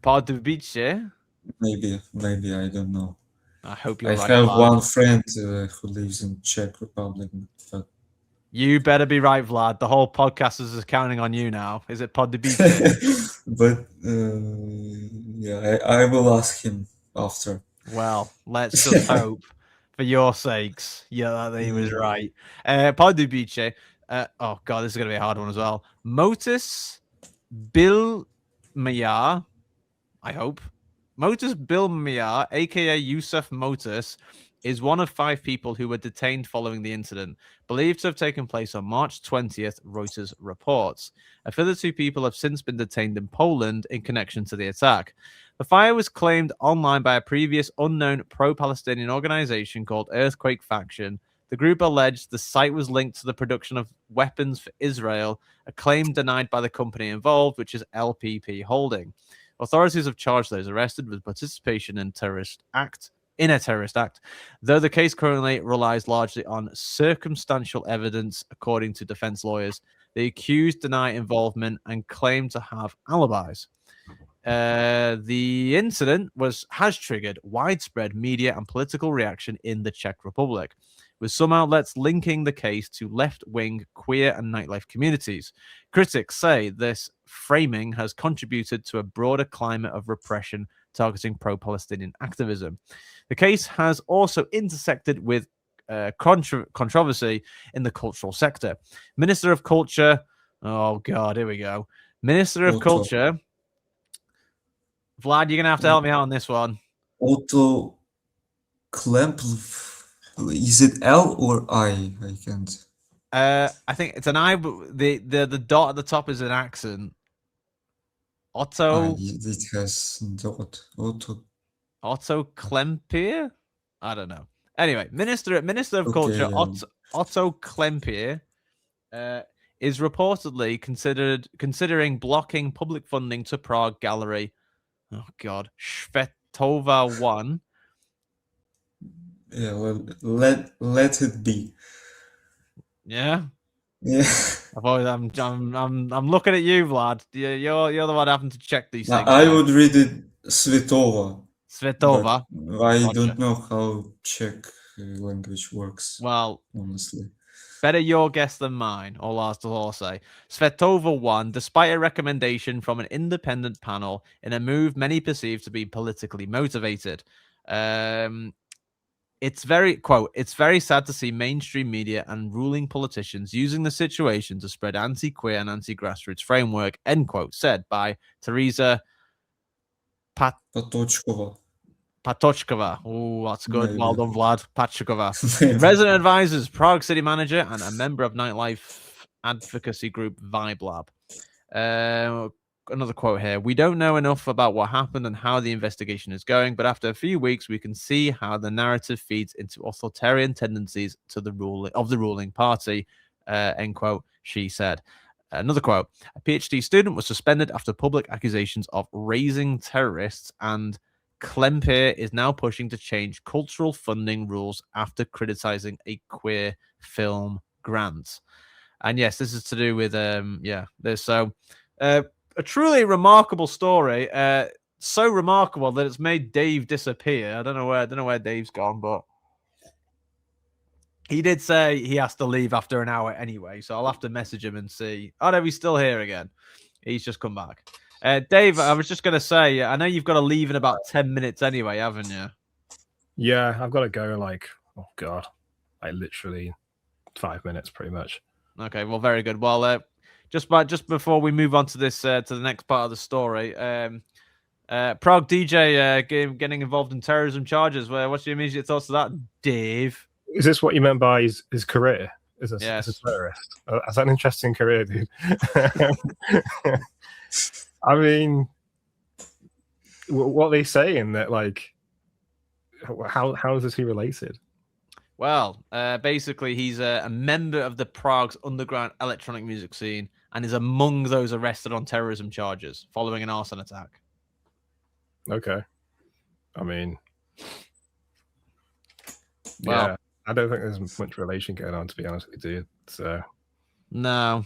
Pardubice? Maybe, I don't know. I hope you're I right. have Vlad. one friend who lives in Czech Republic, but You better be right, Vlad. The whole podcast is counting on you now. Is it Pardubice? but yeah, I will ask him after. Well, let's just hope for your sakes. Yeah, that he was right. Pardubice. Oh god, this is gonna be a hard one as well. Motus Bilmaya, I hope. Motus Bilmaya, aka Yusuf Motus, is one of 5 people who were detained following the incident, believed to have taken place on March 20th, Reuters reports. A further 2 people have since been detained in Poland in connection to the attack. The fire was claimed online by a previous unknown pro-Palestinian organization called Earthquake Faction. The group alleged the site was linked to the production of weapons for Israel, a claim denied by the company involved, which is LPP Holding. Authorities have charged those arrested with participation in a terrorist act, though the case currently relies largely on circumstantial evidence, according to defense lawyers. The accused deny involvement and claim to have alibis. The incident has triggered widespread media and political reaction in the Czech Republic, with some outlets linking the case to left-wing queer and nightlife communities. Critics say this framing has contributed to a broader climate of repression targeting pro-Palestinian activism. The case has also intersected with controversy in the cultural sector. Minister of Culture, oh God, here we go. Minister of Culture, Vlad, you're going to have to help me out on this one. Otto Klemp, is it L or I? I can't. I think it's an I, but the dot at the top is an accent. Otto. It has dot. Otto Klempier? I don't know. Anyway, Minister of Culture, yeah. Otto Klempier, is reportedly considering blocking public funding to Prague Gallery. Oh God, Svetova 1. Yeah, well, let it be. Yeah. Yeah. I'm looking at you, Vlad. You're the one having to check these things. I would read it Svetova. Svetova. I don't know how Czech language works. Well, honestly, better your guess than mine, all I'll say. Svetova 1, despite a recommendation from an independent panel in a move many perceive to be politically motivated. It's very sad to see mainstream media and ruling politicians using the situation to spread anti-queer and anti-grassroots framework, end quote, said by Teresa Patočková. Oh, that's good. Maybe. Well done, Vlad. Patočková. Resident Advisors, Prague City Manager, and a member of nightlife advocacy group Vibe Lab. Another quote here. We don't know enough about what happened and how the investigation is going, but after a few weeks, we can see how the narrative feeds into authoritarian tendencies to the ruling party, end quote, she said. Another quote: a PhD student was suspended after public accusations of raising terrorists, and Klempeer is now pushing to change cultural funding rules after criticizing a queer film grant. And yes, this is to do with there's a truly remarkable story. So remarkable that it's made Dave disappear. I don't know where Dave's gone, but he did say he has to leave after an hour anyway, so I'll have to message him and see. Oh no, he's still here again. He's just come back. Dave, I was just going to say, I know you've got to leave in about 10 minutes anyway, haven't you? Yeah, I've got to go literally 5 minutes pretty much. Okay, well, very good. Well, just before we move on to this to the next part of the story, Prague DJ getting involved in terrorism charges. What's your immediate thoughts of that, Dave? Is this what you meant by his career? As a terrorist? That's an interesting career, dude. I mean, what are they saying that how is he related? Well, basically, he's a member of the Prague's underground electronic music scene and is among those arrested on terrorism charges following an arson attack. Okay. I mean, well, I don't think there's much relation going on, to be honest with you. So no.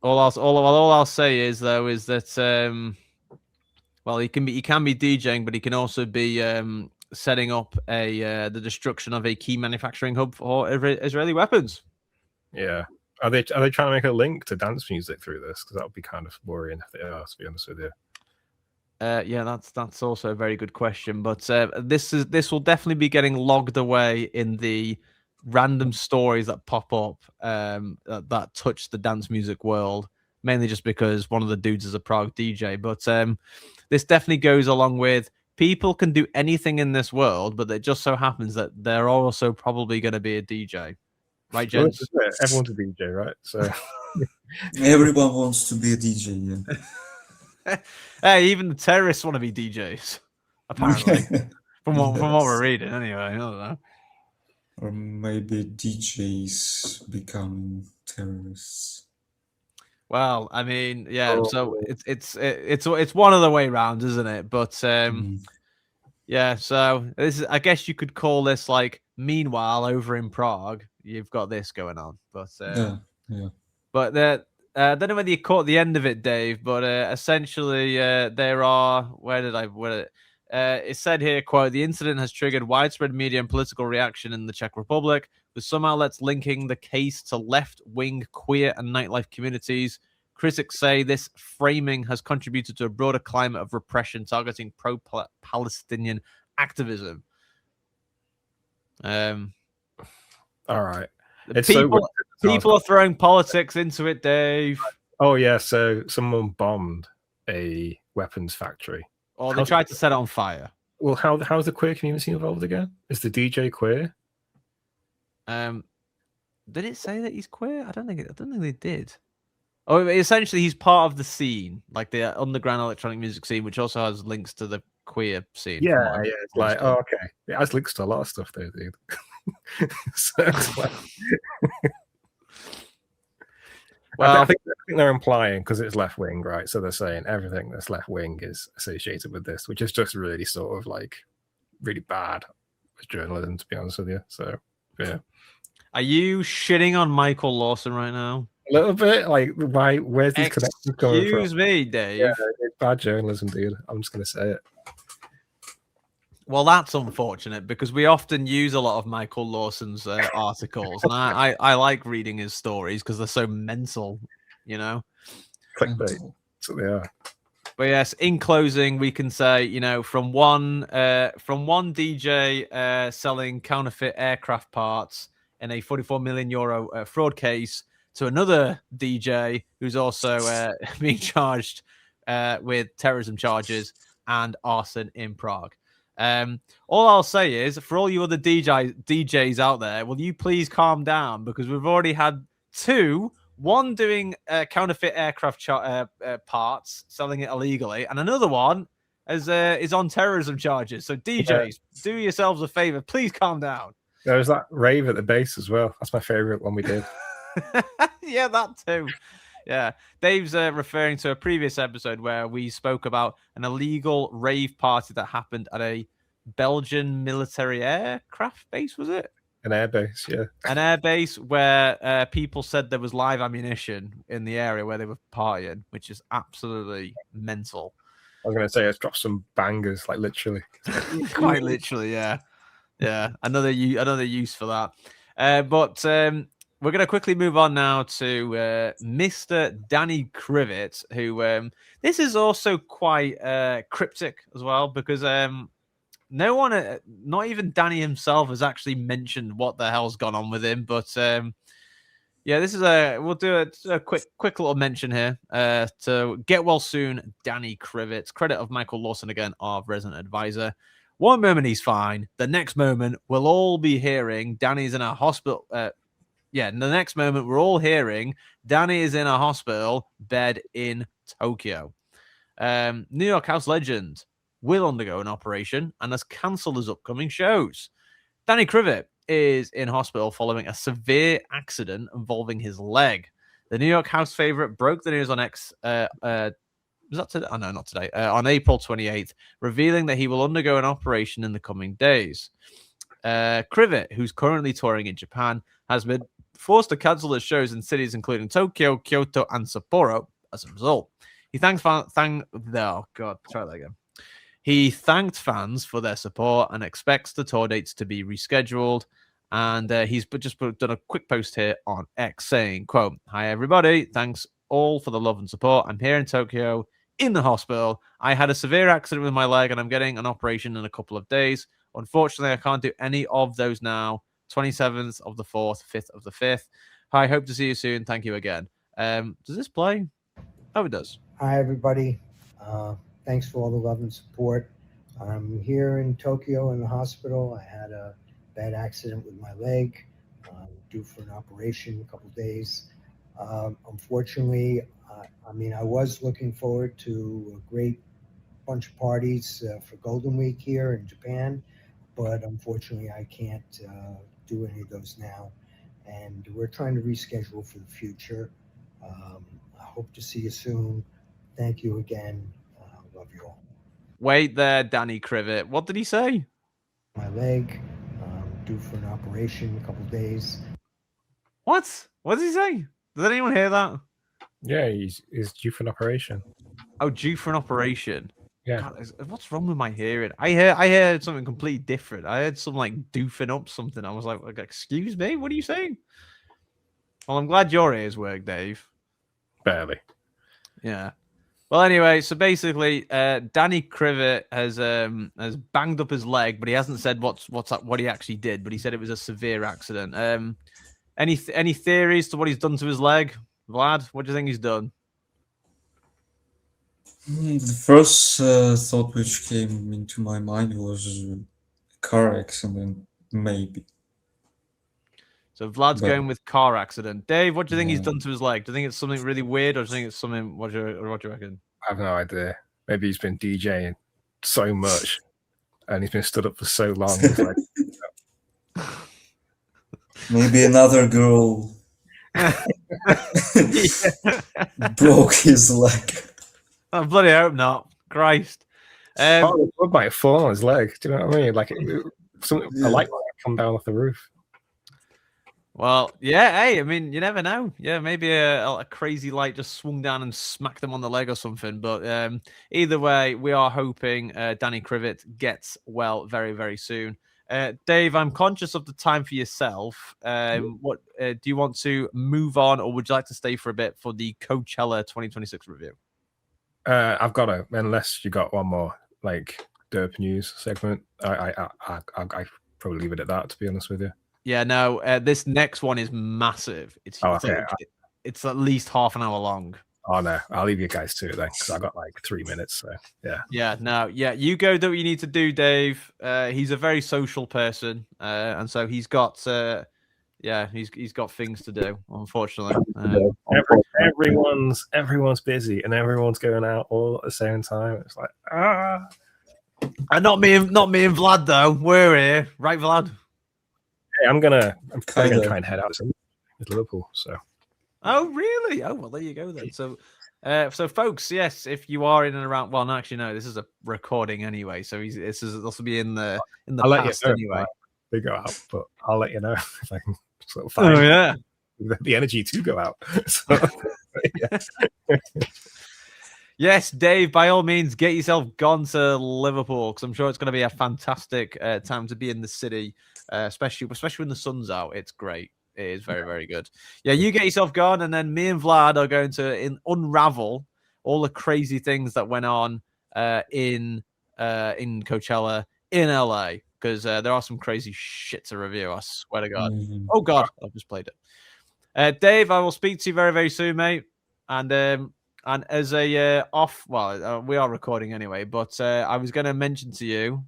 All I'll say is that he can be DJing, but he can also be setting up the destruction of a key manufacturing hub for Israeli weapons. Yeah. Are they trying to make a link to dance music through this? Because that would be kind of worrying if they are, to be honest with you. That's also a very good question. But this will definitely be getting logged away in the random stories that pop up that touch the dance music world, mainly just because one of the dudes is a Prague DJ. But this definitely goes along with people can do anything in this world, but it just so happens that they're also probably going to be a DJ. Right, gents? Everyone's a DJ, right? So everyone wants to be a DJ. Yeah. Hey, even the terrorists want to be DJs, apparently. from what we're reading, anyway. I don't know. Or maybe DJs becoming terrorists. Well, I mean, yeah. So it's one of the way round, isn't it? But yeah. So this is, I guess you could call this meanwhile over in Prague, you've got this going on. But yeah. But I don't know whether you caught the end of it, Dave. But essentially, there are it said here, quote, the incident has triggered widespread media and political reaction in the Czech Republic, with some outlets linking the case to left-wing queer and nightlife communities. Critics say this framing has contributed to a broader climate of repression targeting pro-Palestinian activism. All right. People are throwing politics into it, Dave. Oh, yeah. So someone bombed a weapons factory. Or they tried to set it on fire. Well, how's the queer community involved again? Is the DJ queer? Did it say that he's queer? I don't think they did. Oh, essentially, he's part of the scene, like the underground electronic music scene, which also has links to the queer scene. Yeah. It's like, oh, okay. It has links to a lot of stuff, though, dude. So it's like... Well, I think they're implying, because it's left wing, right? So they're saying everything that's left wing is associated with this, which is just really sort of really bad with journalism, to be honest with you. So yeah. Are you shitting on Michael Lawson right now? A little bit. Where's these connections coming from? Excuse me, Dave. Yeah, it's bad journalism, dude. I'm just gonna say it. Well, that's unfortunate because we often use a lot of Michael Lawson's articles, and I like reading his stories because they're so mental, you know. Clickbait. That's what they are. But yes, in closing, we can say, from one DJ selling counterfeit aircraft parts in a €44 million fraud case to another DJ who's also being charged with terrorism charges and arson in Prague. All I'll say is, for all you other DJs out there, will you please calm down, because we've already had two, one doing counterfeit aircraft parts, selling it illegally, and another one is on terrorism charges. So DJs, do yourselves a favor, please calm down. There was that rave at the base as well. That's my favorite one we did. Yeah, that too. Yeah, Dave's referring to a previous episode where we spoke about an illegal rave party that happened at a Belgian military aircraft base, was it? An airbase, yeah. An airbase where people said there was live ammunition in the area where they were partying, which is absolutely mental. I was going to say, it's dropped some bangers, like literally. Quite literally, yeah. Yeah, another use for that. But we're going to quickly move on now to Mr. Danny Krivit, who this is also quite cryptic as well, because no one, not even Danny himself, has actually mentioned what the hell's gone on with him. But yeah, this is we'll do a quick little mention here to get well soon, Danny Krivit. Credit of Michael Lawson again, our resident advisor. One moment he's fine. The next moment we'll all be hearing Danny's in a hospital. Yeah, in the next moment we're all hearing Danny is in a hospital bed in Tokyo. New York house legend will undergo an operation and has cancelled his upcoming shows. Danny Krivit is in hospital following a severe accident involving his leg. The New York house favorite broke the news on X. Was that today? Oh, no, not today. On April 28th, revealing that he will undergo an operation in the coming days. Krivit, who's currently touring in Japan, has been forced to cancel his shows in cities including Tokyo, Kyoto, and Sapporo as a result. He He thanked fans for their support and expects the tour dates to be rescheduled. And he's just done a quick post here on X saying, quote, "Hi, everybody. Thanks all for the love and support. I'm here in Tokyo in the hospital. I had a severe accident with my leg and I'm getting an operation in a couple of days. Unfortunately, I can't do any of those now. 27th of the 4th, 5th of the 5th. I hope to see you soon. Thank you again." Does this play? Oh, it does. Hi, everybody. Thanks for all the love and support. I'm here in Tokyo in the hospital. I had a bad accident with my leg. Due for an operation in a couple of days. Unfortunately, I was looking forward to a great bunch of parties for Golden Week here in Japan, but unfortunately I can't do any of those now. And we're trying to reschedule for the future. I hope to see you soon. Thank you again. Love you all. Wait there, Danny Krivit. What did he say? My leg, due for an operation in a couple of days. What? What did he say? Did anyone hear that? Yeah, he's due for an operation. Oh, due for an operation. Yeah. God, what's wrong with my hearing? I heard something completely different. I heard some like doofing up something. I was like, excuse me, what are you saying? Well, I'm glad your ears work, Dave. Barely. Yeah. Well, anyway, so basically, Danny Krivit has banged up his leg, but he hasn't said what he actually did. But he said it was a severe accident. Any theories to what he's done to his leg, Vlad? What do you think he's done? The first thought which came into my mind was a car accident, maybe. So Vlad's going with car accident. Dave, what do you think he's done to his leg? Do you think it's something really weird, or do you think it's something? What do you reckon? I have no idea. Maybe he's been DJing so much, and he's been stood up for so long. Like, maybe another girl broke his leg. I bloody hope not. Christ. the blood might have fallen on his leg. Do you know what I mean? Like a light might come down off the roof. Well, yeah. Hey, I mean, you never know. Yeah, maybe a crazy light just swung down and smacked him on the leg or something. But either way, we are hoping Danny Krivit gets well very, very soon. Dave, I'm conscious of the time for yourself. What do you want to move on, or would you like to stay for a bit for the Coachella 2026 review? I've got to, unless you got one more like derp news segment. I probably leave it at that, to be honest with you. Yeah, no. This next one is massive. It's at least half an hour long. Oh no, I'll leave you guys to it then, because I got like 3 minutes. So yeah. Yeah, no, yeah. You go do what you need to do, Dave. He's a very social person, and so he's got he's got things to do. Unfortunately, everyone's busy and everyone's going out all at the same time. It's like and not me and Vlad though. We're here, right, Vlad? Hey, I'm gonna try and head out soon. It's Liverpool. So. Oh, really? Oh, well, there you go then. So, folks, yes, if you are in and around, well, no, actually, no, this is a recording anyway, so this will be in the I'll let past you know anyway. They go out, but I'll let you know if I can sort of find the energy to go out. So, yeah. Yes, Dave, by all means, get yourself gone to Liverpool because I'm sure it's going to be a fantastic time to be in the city, especially when the sun's out. It's great. It is very, very good. Yeah, you get yourself gone, and then me and Vlad are going to unravel all the crazy things that went on in Coachella in LA because there are some crazy shit to review. I swear to God. Mhm. Oh God, I've just played it. Dave, I will speak to you very, very soon, mate. And as a we are recording anyway. But I was going to mention to you,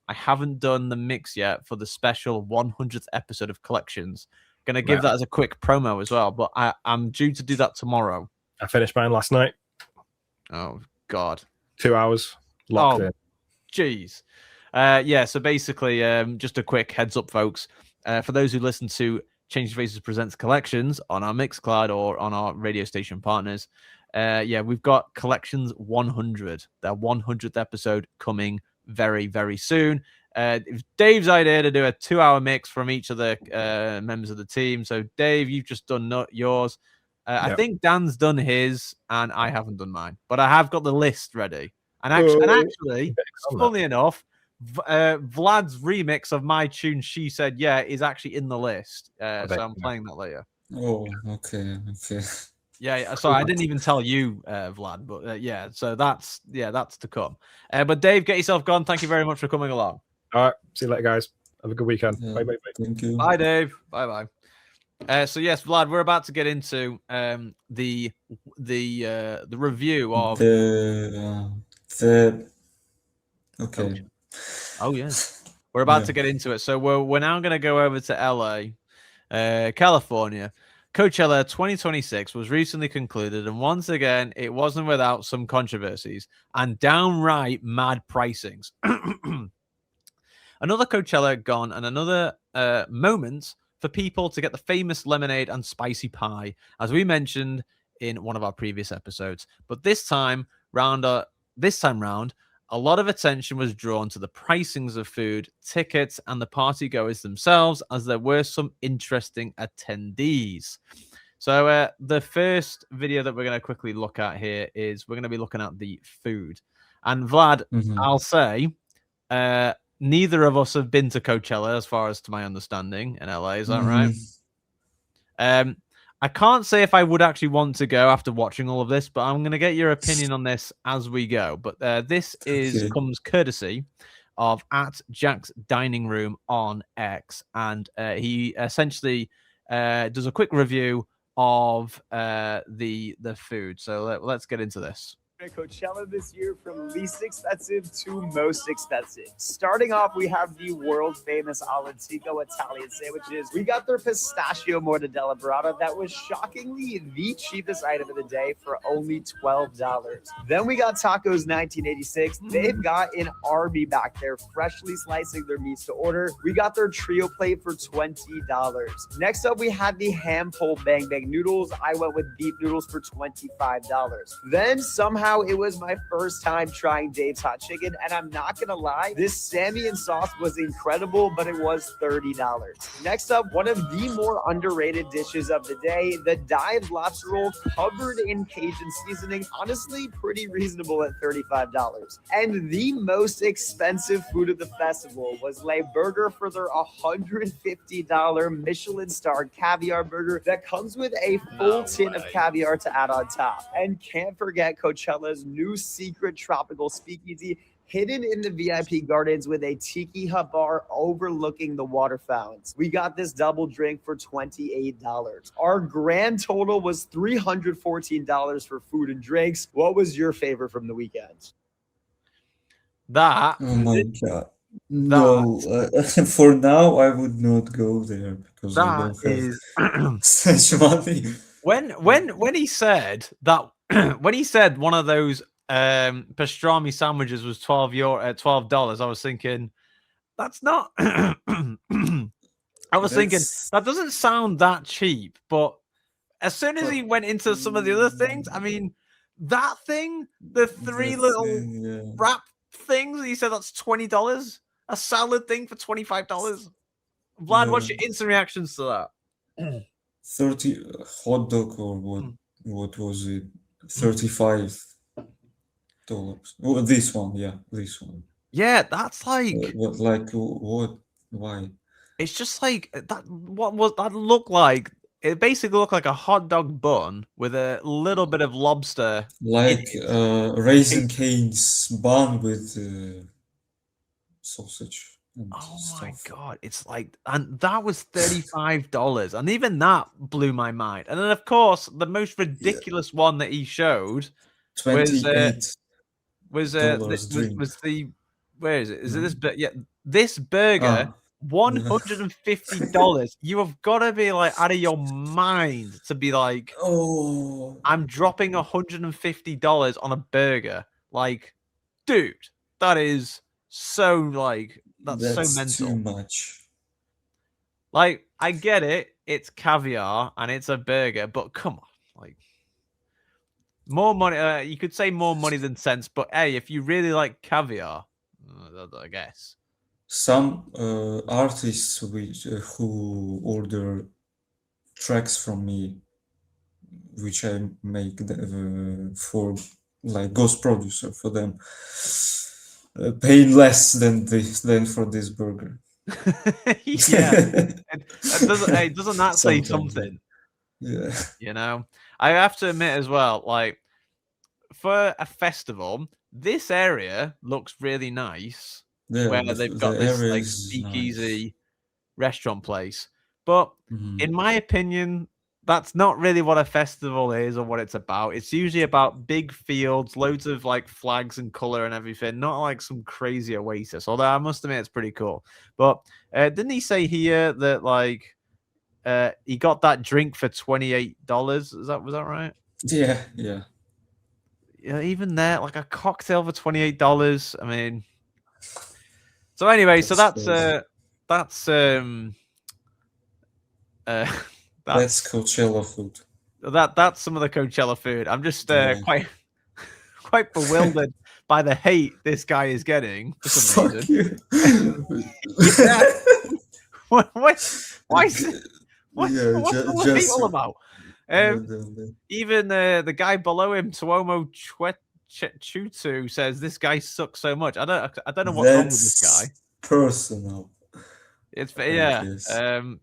I haven't done the mix yet for the special 100th episode of Collections. Going to give that as a quick promo as well, but I'm due to do that tomorrow. I finished mine last night. Oh, God. 2 hours locked in. Jeez. So basically, just a quick heads up, folks. For those who listen to Changing Faces Presents Collections on our Mixcloud or on our radio station partners, we've got Collections 100, their 100th episode coming very, very soon. It's Dave's idea to do a 2-hour mix from each of the members of the team. So, Dave, you've just done yours. I think Dan's done his, and I haven't done mine. But I have got the list ready. And actually, funnily enough, Vlad's remix of my tune, She Said Yeah, is actually in the list. So I'm playing that later. Oh, okay. Yeah, so I didn't even tell you, Vlad, but so that's to come. But Dave, get yourself gone. Thank you very much for coming along. All right, see you later, guys. Have a good weekend. Yeah, bye. Thank you. Bye, Dave. Bye. So yes, Vlad, we're about to get into the review of the okay. Oh yes, we're about to get into it. So we're now going to go over to LA, California. Coachella 2026 was recently concluded, and once again, it wasn't without some controversies and downright mad pricings. Another Coachella gone, and another moment for people to get the famous lemonade and spicy pie, as we mentioned in one of our previous episodes. But this time round, a lot of attention was drawn to the pricings of food, tickets, and the partygoers themselves, as there were some interesting attendees. So the first video that we're going to quickly look at here is we're going to be looking at the food. And Vlad, I'll say, neither of us have been to Coachella, as far as to my understanding, in LA. Is that right? I can't say if I would actually want to go after watching all of this, but I'm going to get your opinion on this as we go. But this comes courtesy of @Jack's Dining Room on X, and he essentially does a quick review of the food. So let's get into this. Coachella this year from least expensive to most expensive. Starting off, we have the world famous All'Antico Italian sandwiches. We got their pistachio mortadella burrata that was shockingly the cheapest item of the day for only $12. Then we got tacos 1986. They've got an army back there freshly slicing their meats to order. We got their trio plate for $20. Next up, we had the ham pole bang bang noodles. I went with beef noodles for $25. Then somehow it was my first time trying Dave's Hot Chicken, and I'm not gonna lie, this Sammy and sauce was incredible, but it was $30. Next up, one of the more underrated dishes of the day, the dived lobster roll covered in Cajun seasoning. Honestly, pretty reasonable at $35. And the most expensive food of the festival was Le Burger for their $150 Michelin-starred caviar burger that comes with a full tin of caviar to add on top. And can't forget Coachella's new secret tropical speakeasy hidden in the VIP gardens with a tiki hut bar overlooking the water fountains. We got this double drink for $28. Our grand total was $314 for food and drinks. What was your favorite from the weekend? That. Oh my God. No, for now I would not go there because I don't have such money. When he said that, when he said one of those pastrami sandwiches was $12, I was thinking that's not I was thinking That's- that doesn't sound that cheap, but as soon as he went into some of the other things, I mean, that thing, the three that little thing, yeah. wrap things, he said that's $20. A salad thing for $25. Vlad, what's your instant reactions to that? 30 hot dog or what was it? $35. Oh, this one, yeah, this one. Yeah, that's like What like what? Why? it's just like that. What was that look like? It basically looked like a hot dog bun with a little bit of lobster. Like Raisin Cane's bun with sausage and Oh my stuff. god, it's like, and that was $35, and even that blew my mind. And then, of course, the most ridiculous one that he showed was $28 was drink. the where is it? Is it this? Yeah, this burger. Ah. $150. You have got to be like out of your mind to be like, Oh, I'm dropping $150 on a burger. Like, dude, that is so like that's so mental. too much. Like, I get it, it's caviar and it's a burger, but come on, like more money. You could say more money than sense, but hey, if you really like caviar, I guess. Some artists which who order tracks from me, which I make for like ghost producer for them, pay less than for this burger. Yeah, doesn't that say something? Yeah. You know, I have to admit as well, like for a festival, this area looks really nice. Yeah, where they've got this area like is speakeasy restaurant place. But Mhm. in my opinion, that's not really what a festival is or what it's about. It's usually about big fields, loads of like flags and color and everything, not like some crazy oasis. Although I must admit it's pretty cool. But didn't he say here that like he got that drink for $28? Was that right? Yeah. Yeah, even there, like a cocktail for $28. I mean, so anyway, so that's that's Coachella food. That's some of the Coachella food. I'm just quite bewildered by the hate this guy is getting for some Fuck reason. you. Yeah. Why is it? What's just hate all about? Even the guy below him, Tuomo Chutu, says this guy sucks so much. I don't know what's wrong with this guy. Personal. It's yeah,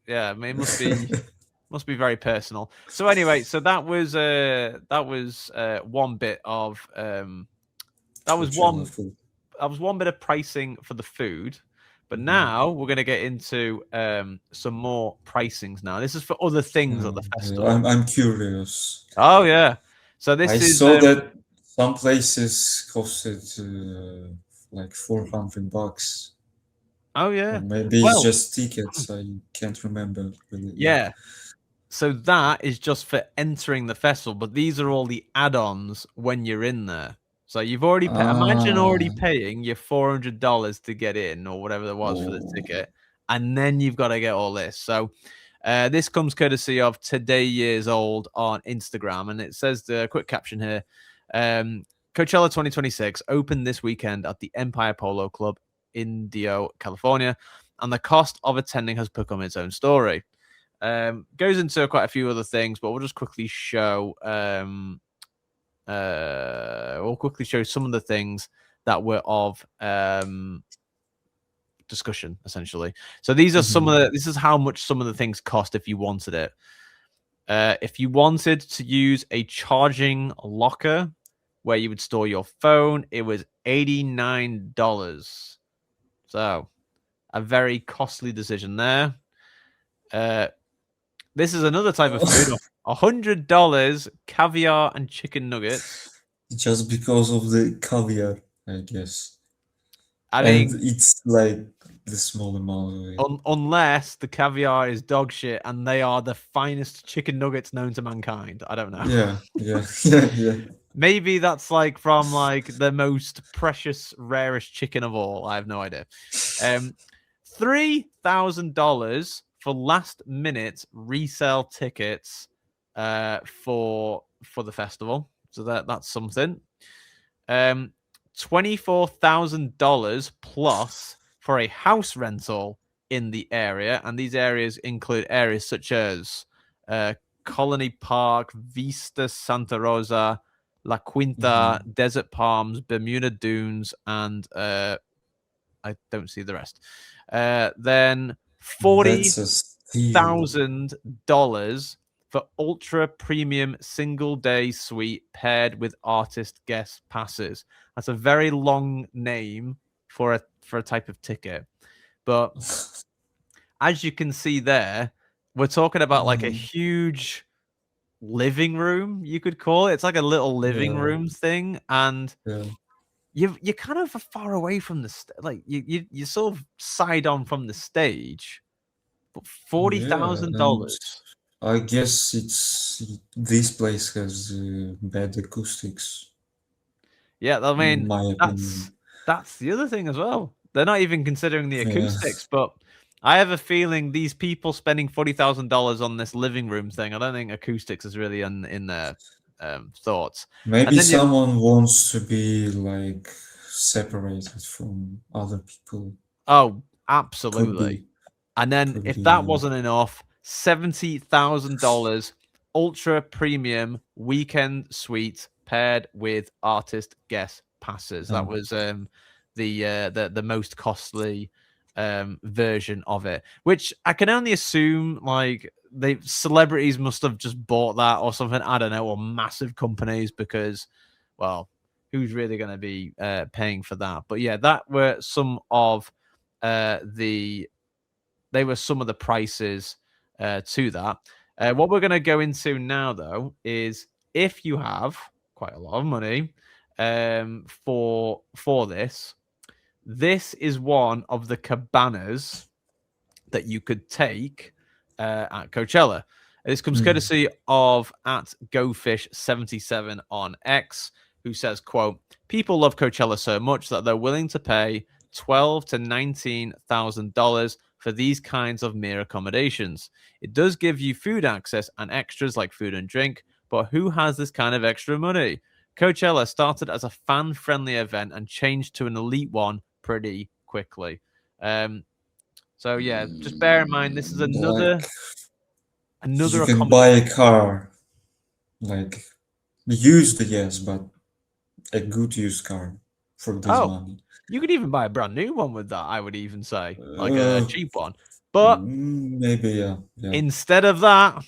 yeah. I mean, it must be very personal. So anyway, so that was one bit of that was one bit of pricing for the food. But now we're going to get into some more pricings. Now this is for other things at the festival. I'm curious. Oh yeah. So I saw that some places costed like $400. Oh yeah. Or maybe it's just tickets. I can't remember. Really. Yeah. So that is just for entering the festival, but these are all the add-ons when you're in there. So you've already imagine already paying your $400 to get in or whatever there was for the ticket, and then you've got to get all this. So this comes courtesy of Today Years Old on Instagram, and it says the quick caption here: Coachella 2026 opened this weekend at the Empire Polo Club, Indio, California, and the cost of attending has become its own story. Goes into quite a few other things, but we'll just quickly show. We'll quickly show some of the things that were of discussion, essentially. So these are some of the. This is how much some of the things cost if you wanted it. If you wanted to use a charging locker where you would store your phone, it was $89. So a very costly decision there. This is another type of food. $100 caviar and chicken nuggets. Just because of the caviar, I guess. I mean, and it's like the small amount of it. Unless the caviar is dog shit and they are the finest chicken nuggets known to mankind. I don't know. Yeah. Maybe that's like from like the most precious, rarest chicken of all. I have no idea. $3,000 for last minute resale tickets for the festival. So that's something. $24,000 plus for a house rental in the area, and these areas include areas such as Colony Park, Vista Santa Rosa, La Quinta, Desert Palms, Bermuda Dunes, and I don't see the rest. Then $40,000 for ultra premium single day suite paired with artist guest passes. That's a very long name for a type of ticket, but as you can see there, we're talking about like a huge living room, you could call it. It's like a little living room thing, and you're kind of far away from the like you sort of side on from the stage, but $40,000. I guess this place has bad acoustics. Yeah, I mean, my that's the other thing as well. They're not even considering the acoustics, but I have a feeling these people spending $40,000 on this living room thing, I don't think acoustics is really in their thoughts. Maybe someone wants to be like separated from other people. Oh, absolutely. And then if that wasn't enough, $70,000 ultra premium weekend suite paired with artist guest passes. That was the most costly version of it, which I can only assume like celebrities must have just bought that or something. I don't know, or massive companies, because, well, who's really going to be paying for that? But yeah, that were some of the prices to that. What we're going to go into now, though, is if you have quite a lot of money for this is one of the cabanas that you could take at Coachella. This comes courtesy of at GoFish77 on X, who says, quote, "People love Coachella so much that they're willing to pay $12,000 to $19,000 for these kinds of mere accommodations. It does give you food access and extras like food and drink, but who has this kind of extra money? Coachella started as a fan-friendly event and changed to an elite one pretty quickly." So yeah, just bear in mind this is another you can buy a car, like used, yes, but a good used car for this money. You could even buy a brand new one with that, I would even say, like a cheap one. But maybe, yeah. Instead of that,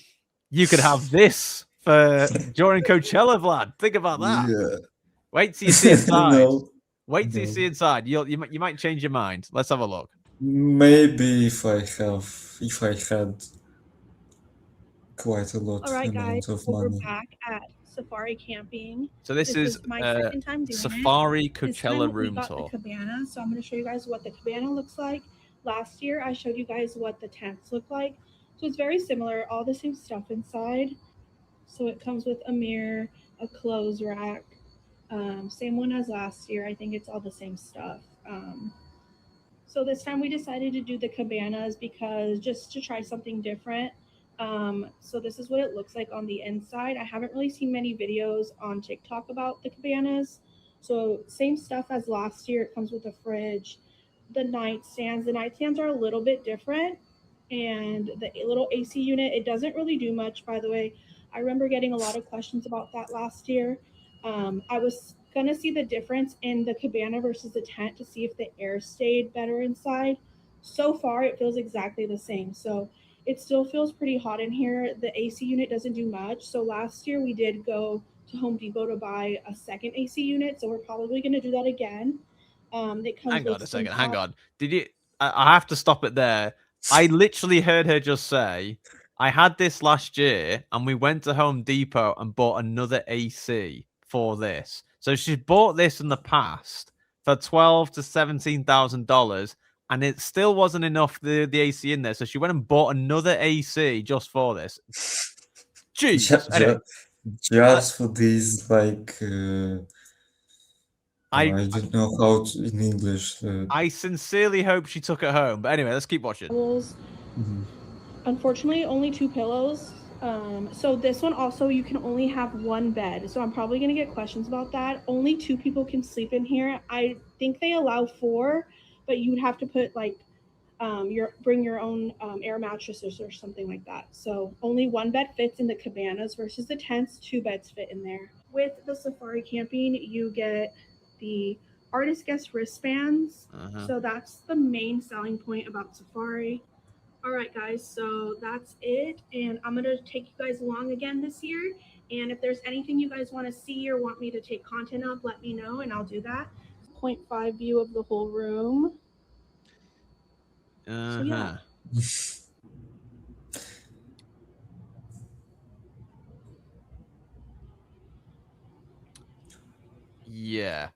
you could have this for during Coachella, Vlad. Think about that. Yeah. Wait till you see inside. No. Wait till you see inside. You might change your mind. Let's have a look. Maybe if I had quite a lot of money. We're back at Safari Camping. So this is my second time doing Safari it. Coachella we room got tour. The cabana, so I'm going to show you guys what the cabana looks like. Last year, I showed you guys what the tents look like. So it's very similar, all the same stuff inside. So it comes with a mirror, a clothes rack, same one as last year. I think it's all the same stuff. So this time we decided to do the cabanas because just to try something different. So this is what it looks like on the inside. I haven't really seen many videos on TikTok about the cabanas. So same stuff as last year. It comes with a fridge, the nightstands. The nightstands are a little bit different. And the little AC unit, it doesn't really do much, by the way. I remember getting a lot of questions about that last year. I was going to see the difference in the cabana versus the tent to see if the air stayed better inside. So far, it feels exactly the same. So it still feels pretty hot in here. The AC unit doesn't do much. So last year we did go to Home Depot to buy a second AC unit. So we're probably going to do that again. Hang on a second. Hang on. Did you? I have to stop it there. I literally heard her just say, I had this last year and we went to Home Depot and bought another AC for this. So she bought this in the past for $12,000 to $17,000. And it still wasn't enough, the AC in there. So she went and bought another AC just for this. Jeez. Anyway, just for these, like, I don't know how to, in English. I sincerely hope she took it home. But anyway, let's keep watching. Unfortunately, only 2 pillows. So this one also, you can only have 1 bed. So I'm probably going to get questions about that. Only 2 people can sleep in here. I think they allow 4, but you would have to put like bring your own air mattresses or something like that. So only 1 bed fits in the cabanas versus the tents. 2 beds fit in there. With the safari camping, you get the artist guest wristbands. So that's the main selling point about safari. All right, guys, so that's it. And I'm going to take you guys along again this year. And if there's anything you guys want to see or want me to take content of, let me know and I'll do that. 0.5 view of the whole room. So, yeah. Yeah.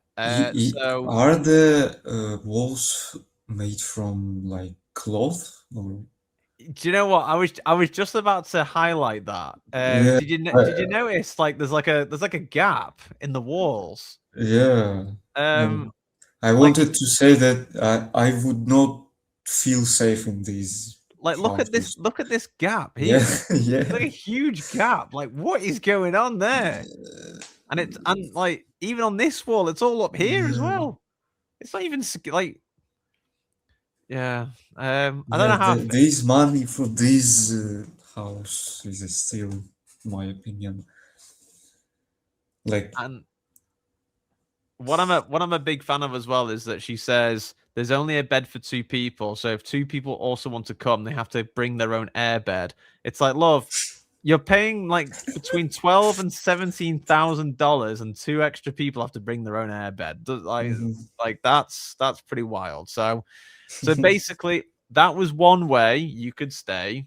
So are the walls made from like cloth or? Do you know what I was just about to highlight that? Yeah, did you notice like there's like a gap in the walls? yeah. I Like, wanted to say that I would not feel safe in these like look at houses. this gap Yeah, here. yeah. It's like a huge gap. Like, what is going on there? And like even on this wall, it's all up here as well. It's not even like, yeah. I don't know how. This money for this house is still, my opinion. Like, And what I'm a big fan of as well is that she says there's only a bed for 2 people. So if 2 people also want to come, they have to bring their own air bed. It's like, love, you're paying like between $12,000 and $17,000, and 2 extra people have to bring their own air bed. Like that's pretty wild. So basically, that was one way you could stay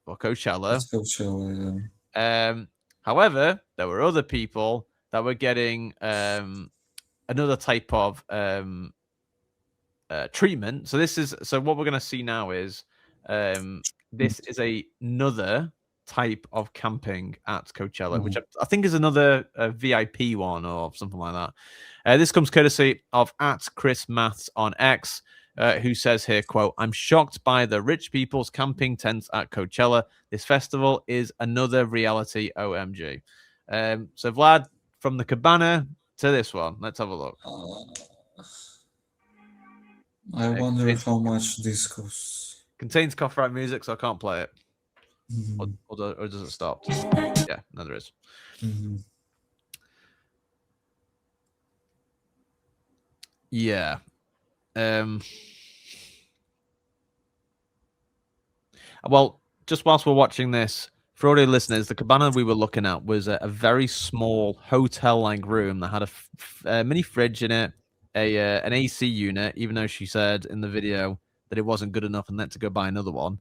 for Coachella. it's Coachella, However, there were other people that were getting another type of treatment. So what we're going to see now is this is another type of camping at Coachella, which I think is another VIP one or something like that. This comes courtesy of @ChrisMaths on X, who says here, quote, "I'm shocked by the rich people's camping tents at Coachella. This festival is another reality, OMG." So Vlad, from the cabana to this one, let's have a look. I wonder how much this costs. Contains copyright music, so I can't play it. Or does it stop? Yeah, no, there is. Yeah. Well, just whilst we're watching this, for audio listeners, the cabana we were looking at was a very small hotel-like room that had a mini fridge in it, an AC unit, even though she said in the video that it wasn't good enough and had to go buy another one.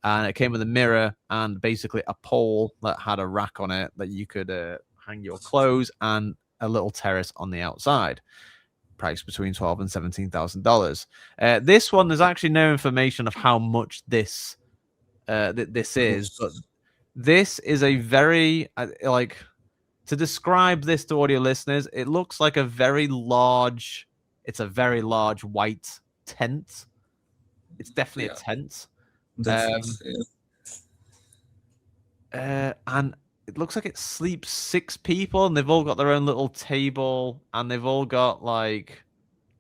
And it came with a mirror and basically a pole that had a rack on it that you could hang your clothes, and a little terrace on the outside. Price between $12,000 and $17,000. This one, there's actually no information of how much this is, but this is a very like, to describe this to audio listeners, it looks like a very large white tent. It's definitely a tent. And it looks like it sleeps 6 people, and they've all got their own little table, and they've all got like,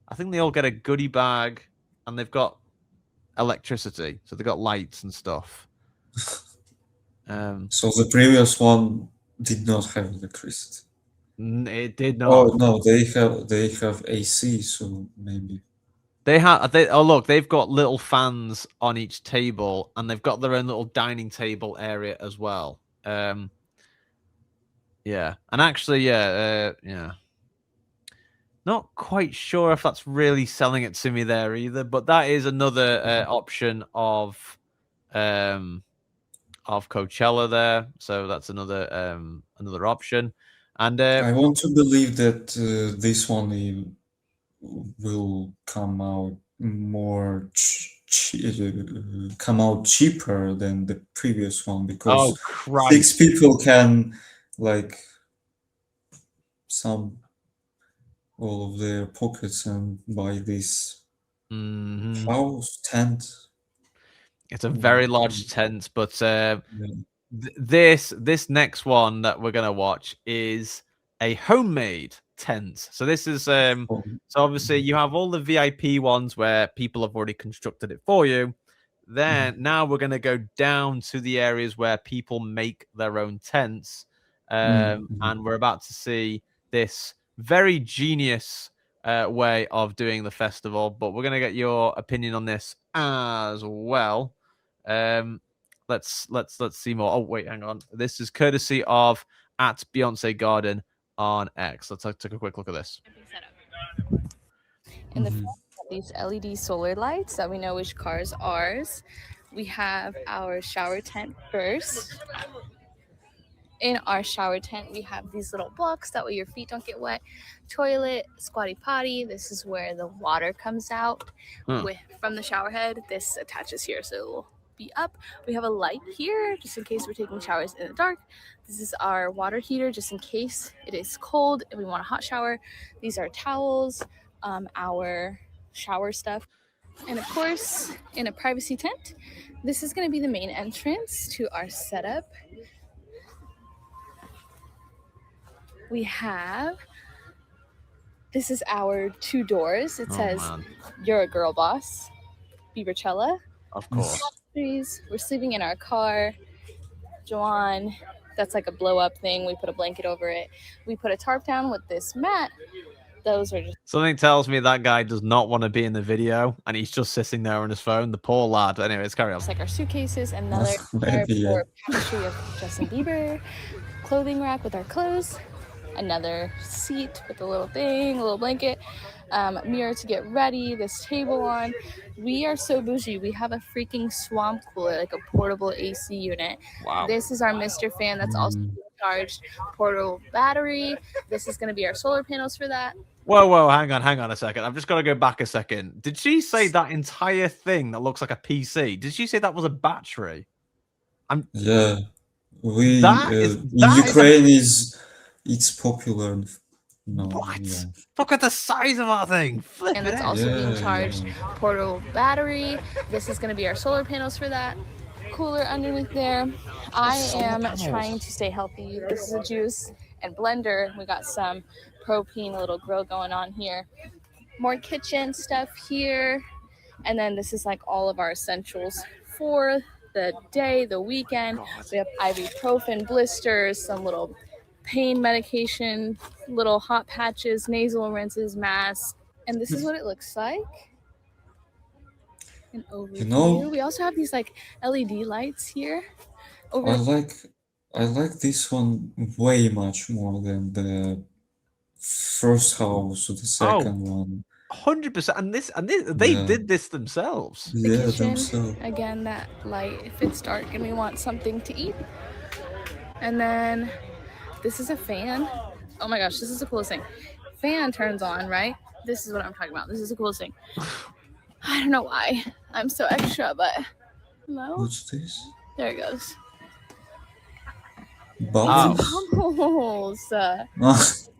I think they all get a goodie bag, and they've got electricity, so they've got lights and stuff. So the previous one did not have electricity. It did not. Oh no, they have AC, so maybe look, they've got little fans on each table, and they've got their own little dining table area as well. Yeah, and actually, yeah. Not quite sure if that's really selling it to me there either, but that is another option of Coachella there. So that's another option. And I want to believe that this one will come out cheaper than the previous one, because 6 people can like sum all of their pockets and buy this house tent. It's a very large tent, but this next one that we're gonna watch is a homemade tent. So this is so obviously you have all the VIP ones where people have already constructed it for you. Then now we're gonna go down to the areas where people make their own tents, and we're about to see this very genius way of doing the festival. But we're gonna get your opinion on this as well. Let's see more. Oh wait, hang on. This is courtesy of at Beyonce Garden on X. Let's take a quick look at this. In the front of these LED solar lights that we know which car is ours. We have our shower tent first. In our shower tent, we have these little blocks that way your feet don't get wet. Toilet, squatty potty. This is where the water comes out from the shower head. This attaches here, so it will be up. We have a light here just in case we're taking showers in the dark. This is our water heater just in case it is cold and we want a hot shower. These are towels, our shower stuff. And of course, in a privacy tent, this is going to be the main entrance to our setup. We have, this is our 2 doors. It says, "You're a girl boss." Be Coachella. Of course. We're sleeping in our car. Joanne, that's like a blow up thing. We put a blanket over it. We put a tarp down with this mat. Those are just... Something tells me that guy does not want to be in the video and he's just sitting there on his phone. The poor lad. Anyways, carry on. It's like our suitcases, another for pantry of Justin Bieber, clothing rack with our clothes, another seat with a little thing, a little blanket, mirror to get ready, this table on. We are so bougie. We have a freaking swamp cooler, like a portable AC unit. Wow. This is our Mr. Fan that's also charged, portable battery. This is going to be our solar panels for that. Whoa, hang on a second. I've just got to go back a second. Did she say that entire thing that looks like a PC? Did she say that was a battery? Yeah. We in Ukraine it's popular. No, what? Yeah. Look at the size of our thing. And it's also being charged portable battery. This is going to be our solar panels for that. Cooler underneath there. I am trying to stay healthy. This is a juice and blender. We got some propane, a little grill going on here. More kitchen stuff here. And then this is like all of our essentials for the day, the weekend. We have ibuprofen, blisters, some little pain medication, little hot patches, nasal rinses, masks. And this is what it looks like. And over here, we also have these like LED lights here. I like this one way much more than the first house or the second one. 100%. And they did this themselves. Yeah, kitchen, themselves. Again, that light, if it's dark and we want something to eat. And then this is a fan. Oh my gosh, this is the coolest thing. Fan turns on, right? This is what I'm talking about. This is the coolest thing. I don't know why I'm so extra, but hello? What's this? There it goes. Bubbles. Bubbles.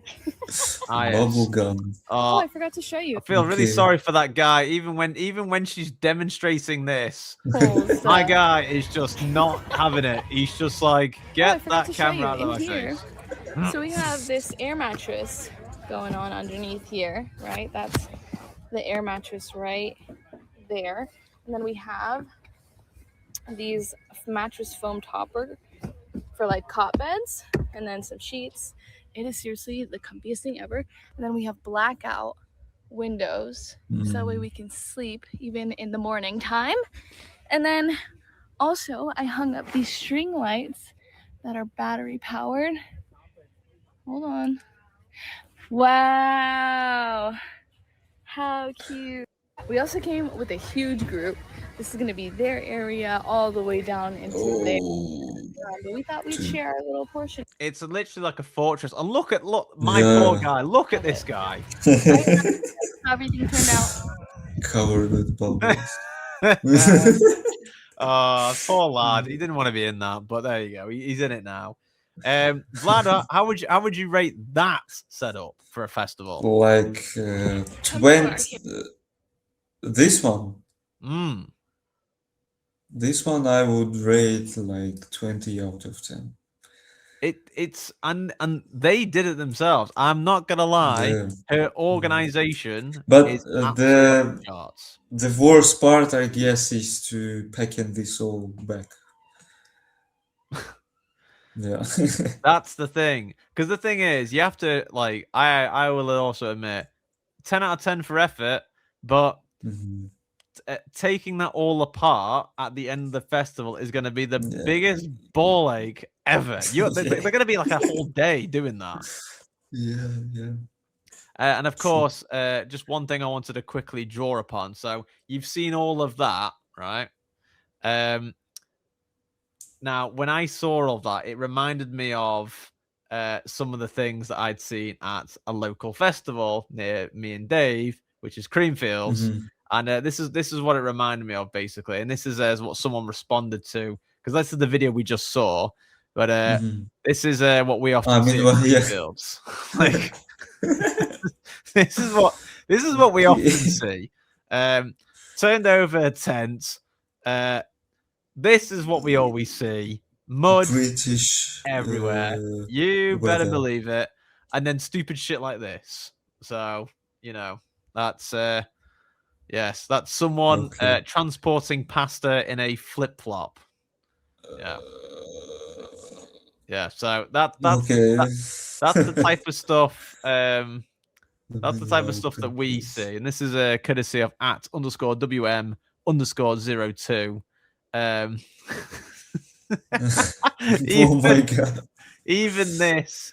Bubble gum. Oh, I forgot to show you. I feel really sorry for that guy. Even when she's demonstrating this, my guy is just not having it. He's just like, get that camera out of my face. So we have this air mattress going on underneath here, right? That's the air mattress right there. And then we have these mattress foam topper for like cot beds, and then some sheets. It is seriously the comfiest thing ever. And then we have blackout windows so that way we can sleep even in the morning time. And then also I hung up these string lights that are battery powered. Hold on. Wow, how cute. We also came with a huge group. This is going to be their area all the way down into there. But we thought we'd share our little portion. It's literally like a fortress. And look, my poor guy. Look at this guy. How everything turned out. Covered with bubbles. Oh, poor lad. He didn't want to be in that, but there you go. He's in it now. Vlad, how would you rate that setup for a festival? Like 20. This one. This one I would rate like 20 out of 10. It's and they did it themselves. I'm not gonna lie. Yeah. Her organization But is absolutely off the the charts. worst part, I guess, is to packing this all back. Yeah. That's the thing. Because the thing is, you have to like. I will also admit, 10 out of 10 for effort, but Mhm. taking that all apart at the end of the festival is going to be the Yeah. biggest ball ache ever. They're going to be like a whole day doing that. Yeah, yeah. And of course, just one thing I wanted to quickly draw upon. So you've seen all of that, right? Now, when I saw all of that, it reminded me of some of the things that I'd seen at a local festival near me and Dave, which is Creamfields. Mhm. And this is what it reminded me of, basically. And this is what someone responded to, because this is the video we just saw. But Mhm. this is what we often I mean, see well, at yeah. Creamfields. Like, this is what we often see. Turned over tents. This is what we always see. Mud British everywhere. You better weather. believe it. And then stupid shit like this. So, that's yes, that's someone Okay. transporting pasta in a flip-flop. Yeah. Yeah, so that's Okay. that's the type of stuff that's the type of Now stuff that we please. see. And this is a courtesy of @WM_02. Oh my god. Even this,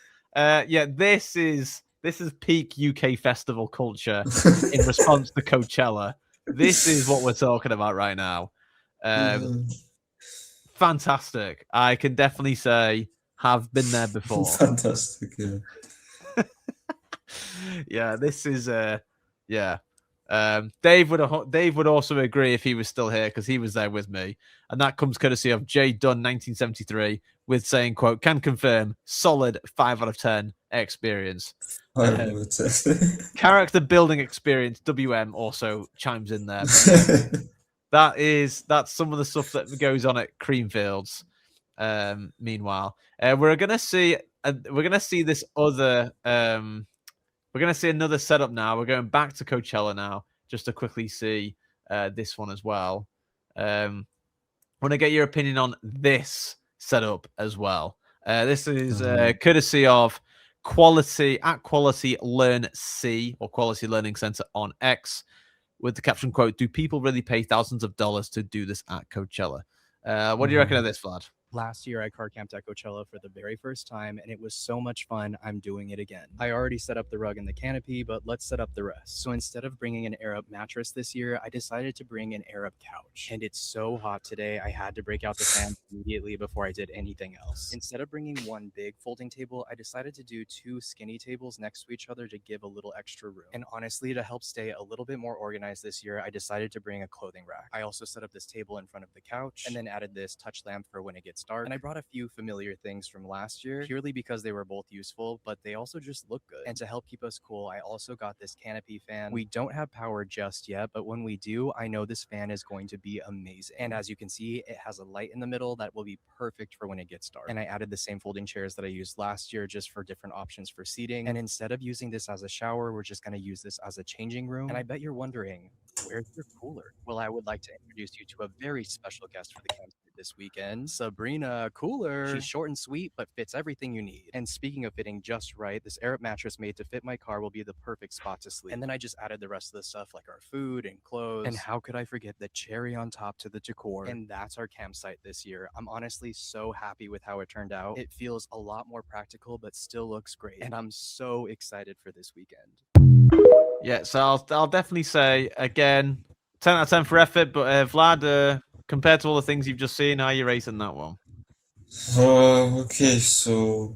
this is peak UK festival culture in response to Coachella. This is what we're talking about right now. Fantastic. I can definitely say have been there before. Fantastic, yeah. Yeah, this is Dave would also agree if he was still here, because he was there with me, and that comes courtesy of J Dunn 1973 with saying, quote, can confirm solid 5 out of 10 experience. Character building experience, WM also chimes in there. That's some of the stuff that goes on at Creamfields. Meanwhile, we're gonna see this other we're going to see another setup now. We're going back to Coachella now, just to quickly see this one as well. I want to get your opinion on this setup as well. This is courtesy of Quality Learn C, or Quality Learning Center on X, with the caption, quote, do people really pay thousands of dollars to do this at Coachella? What do you reckon of this, Vlad? Last year, I car camped at Coachella for the very first time, and it was so much fun. I'm doing it again. I already set up the rug and the canopy, but let's set up the rest. So instead of bringing an Arab mattress this year, I decided to bring an Arab couch. And it's so hot today, I had to break out the fan immediately before I did anything else. Instead of bringing one big folding table, I decided to do 2 skinny tables next to each other to give a little extra room. And honestly, to help stay a little bit more organized this year, I decided to bring a clothing rack. I also set up this table in front of the couch, and then added this touch lamp for when it gets dark. And I brought a few familiar things from last year, purely because they were both useful, but they also just look good. And to help keep us cool, I also got this canopy fan. We don't have power just yet, but when we do, I know this fan is going to be amazing. And as you can see, it has a light in the middle that will be perfect for when it gets dark. And I added the same folding chairs that I used last year, just for different options for seating. And instead of using this as a shower, we're just going to use this as a changing room. And I bet you're wondering, where's your cooler? Well, I would like to introduce you to a very special guest for the campsite this weekend, Sabrina Cooler. She's short and sweet, but fits everything you need. And speaking of fitting just right, this Arab mattress made to fit my car will be the perfect spot to sleep. And then I just added the rest of the stuff, like our food and clothes. And how could I forget the cherry on top to the decor? And that's our campsite this year. I'm honestly so happy with how it turned out. It feels a lot more practical, but still looks great. And I'm so excited for this weekend. Yeah, so I'll definitely say, again, 10 out of 10 for effort, but Vlad, compared to all the things you've just seen, how are you rating that one? Okay, so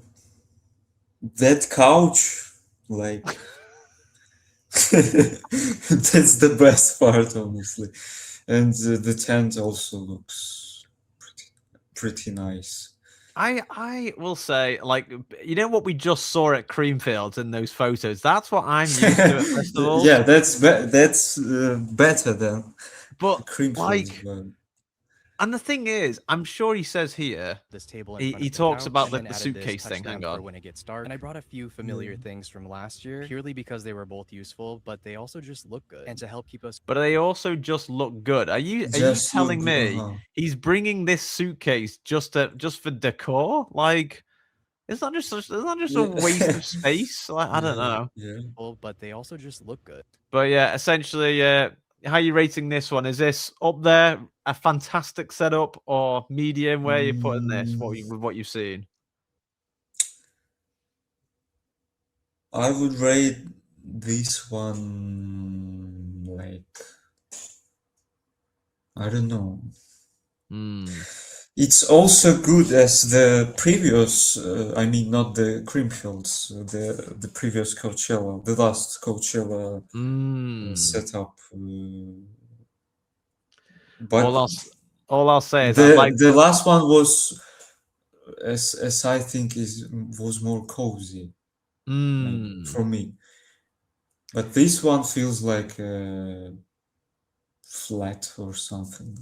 that couch, like, that's the best part, honestly. And the tent also looks pretty nice. I will say, like, you know what we just saw at Creamfields in those photos? That's what I'm used to at festivals. Yeah, that's better than but Creamfields. Like, And the thing is, I'm sure he says here, this table in front he of the talks couch, about and the then added this suitcase touch thing. Hang lamp for on. when it gets dark. And I brought a few familiar things from last year, purely because they were both useful, but they also just look good. And to help keep us. But they also just look good. Are you Just look telling good, me uh-huh. he's bringing this suitcase just for decor? Like, it's not just a waste of space. Like, I don't know. Yeah. But they also just look good. But yeah, essentially, how are you rating this one? Is this up there, a fantastic setup, or medium? Where are you putting this? With what you've seen? I would rate this one like, I don't know. It's also good as the previous, I mean, not the Creamfields, the previous Coachella, the last Coachella setup. But all I'll say is the last one was, as I think, was more cozy, maybe, for me. But this one feels like flat or something.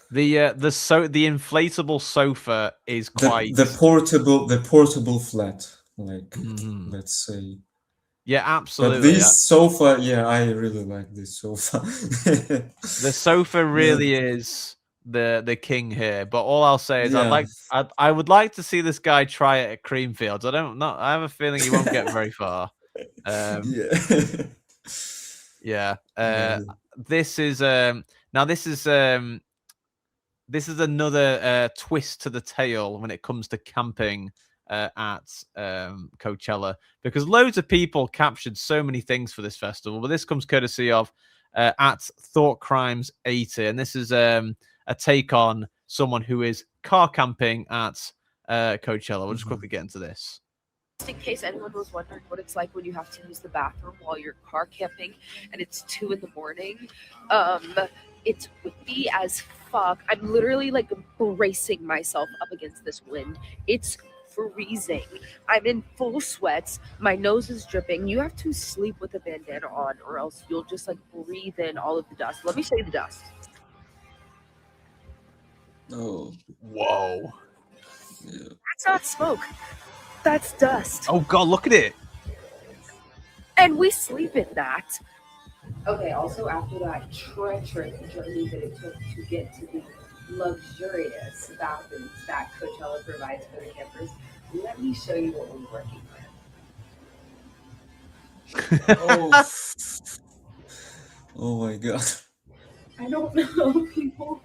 The inflatable sofa is quite the portable flat, like let's say. Yeah, absolutely. But this sofa, yeah, I really like this sofa. The sofa really is the king here. But all I'll say is I would like to see this guy try it at Creamfields. I have a feeling he won't get very far. This is this is another twist to the tale when it comes to camping at Coachella, because loads of people captured so many things for this festival, but this comes courtesy of at Thought Crimes 80, and this is a take on someone who is car camping at Coachella. We'll just quickly get into this. Just in case anyone was wondering what it's like when you have to use the bathroom while you're car camping and it's 2 a.m. It's windy as fuck. I'm literally like bracing myself up against this wind. It's freezing. I'm in full sweats. My nose is dripping. You have to sleep with a bandana on, or else you'll just like breathe in all of the dust. Let me show you the dust. Oh, whoa! That's not smoke. That's dust. Oh god, look at it. And we sleep in that. Okay, also after that treacherous journey that it took to get to the luxurious bathrooms that Coachella provides for the campers, let me show you what we're working with. Oh my god. I don't know. People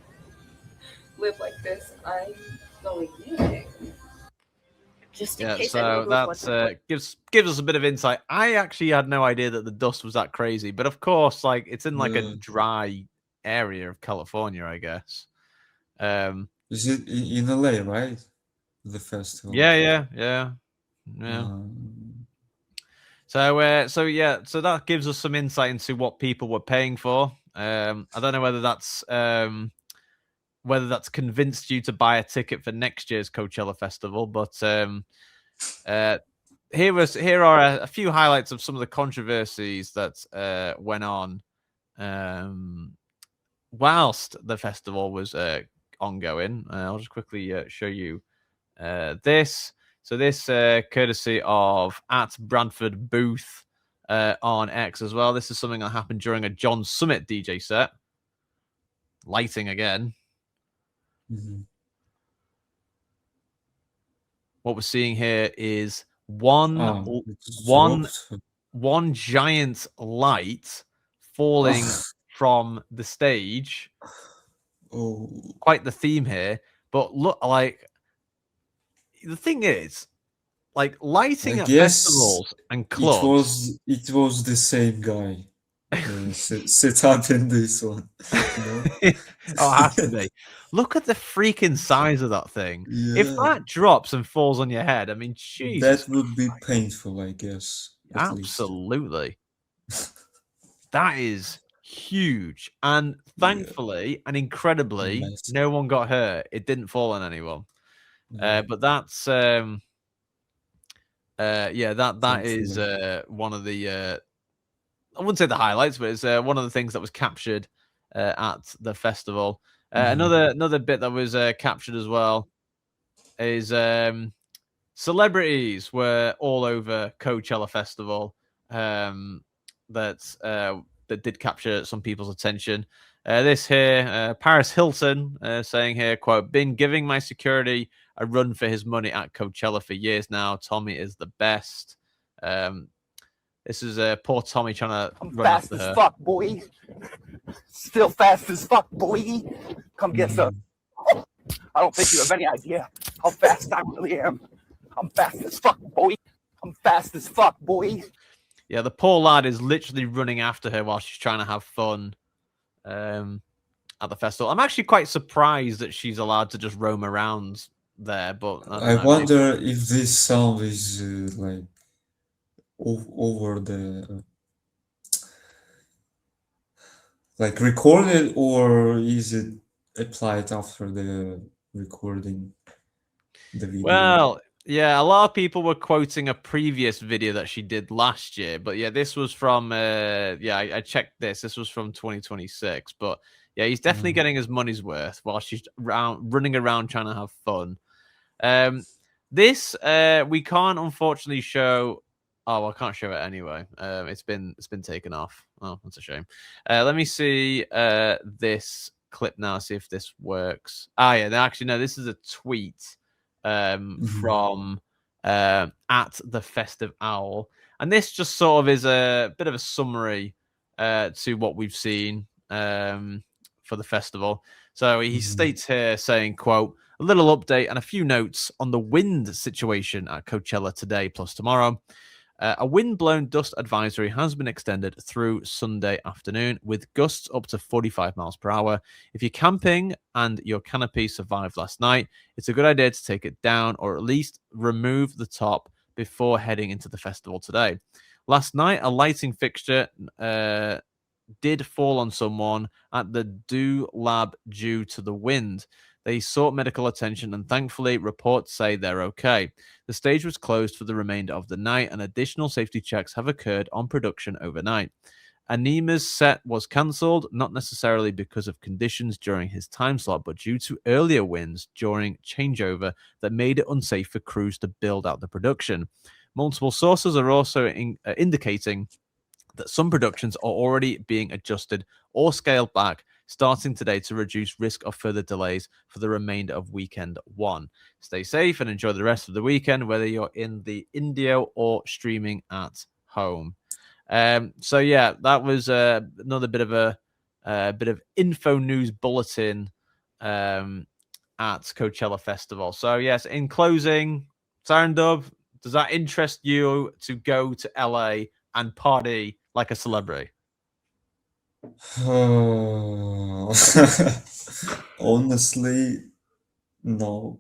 live like this. I'm going in. Just in case so that's gives us a bit of insight. I actually had no idea that the dust was that crazy, but of course, like it's in like a dry area of California, I guess. Is it in LA, right? The festival. Yeah. So that gives us some insight into what people were paying for. I don't know whether that's convinced you to buy a ticket for next year's Coachella festival, but here are a few highlights of some of the controversies that went on whilst the festival was ongoing. I'll just quickly show you this. So this courtesy of at Bradford Booth on X as well. This is something that happened during a John Summit DJ set. Lighting again. What we're seeing here is one giant light falling from the stage. Quite the theme here. But look, like the thing is, like lighting at festivals and clubs. It was the same guy. Set up in this one. Oh, it has to be. Look at the freaking size of that thing. Yeah. If that drops and falls on your head, I mean, Jesus. That would be painful, I guess. Absolutely. That is huge. And thankfully and incredibly, no one got hurt. It didn't fall on anyone. But that's that is one of the I wouldn't say the highlights, but it's one of the things that was captured at the festival. Another bit that was captured as well is celebrities were all over Coachella Festival. That did capture some people's attention. This here, Paris Hilton saying here, quote, been giving my security a run for his money at Coachella for years now. Tommy is the best. This is poor Tommy trying to run Fast after as her. fuck, boy. Still fast as fuck, boy. Come get some. I don't think you have any idea how fast I really am. I'm fast as fuck, boy. I'm fast as fuck, boy. Yeah, the poor lad is literally running after her while she's trying to have fun at the festival. I'm actually quite surprised that she's allowed to just roam around there, but I wonder if this sound is like over the like recorded, or is it applied after the recording the video? Well, yeah, a lot of people were quoting a previous video that she did last year, but yeah, this was from I checked this. This was from 2026, but yeah, he's definitely getting his money's worth while she's running around trying to have fun. This we can't unfortunately show. Oh, I can't show it anyway. It's been taken off. Oh, that's a shame. Let me see this clip now. See if this works. Ah, yeah. Actually, no. This is a tweet from at the Festive Owl, and this just sort of is a bit of a summary to what we've seen for the festival. So he states here saying, quote, a little update and a few notes on the wind situation at Coachella today plus tomorrow. A wind-blown dust advisory has been extended through Sunday afternoon with gusts up to 45 miles per hour. If you're camping and your canopy survived last night, it's a good idea to take it down or at least remove the top before heading into the festival today. Last night, a lighting fixture did fall on someone at the Do Lab due to the wind. They sought medical attention and thankfully reports say they're okay. The stage was closed for the remainder of the night and additional safety checks have occurred on production overnight. Anima's set was cancelled, not necessarily because of conditions during his time slot, but due to earlier winds during changeover that made it unsafe for crews to build out the production. Multiple sources are also indicating that some productions are already being adjusted or scaled back starting today to reduce risk of further delays for the remainder of weekend one. Stay safe and enjoy the rest of the weekend, whether you're in the Indio or streaming at home. So yeah, that was another bit of info news bulletin at Coachella Festival. So yes, in closing, Sarandub, does that interest you to go to LA and party like a celebrity? Honestly, no.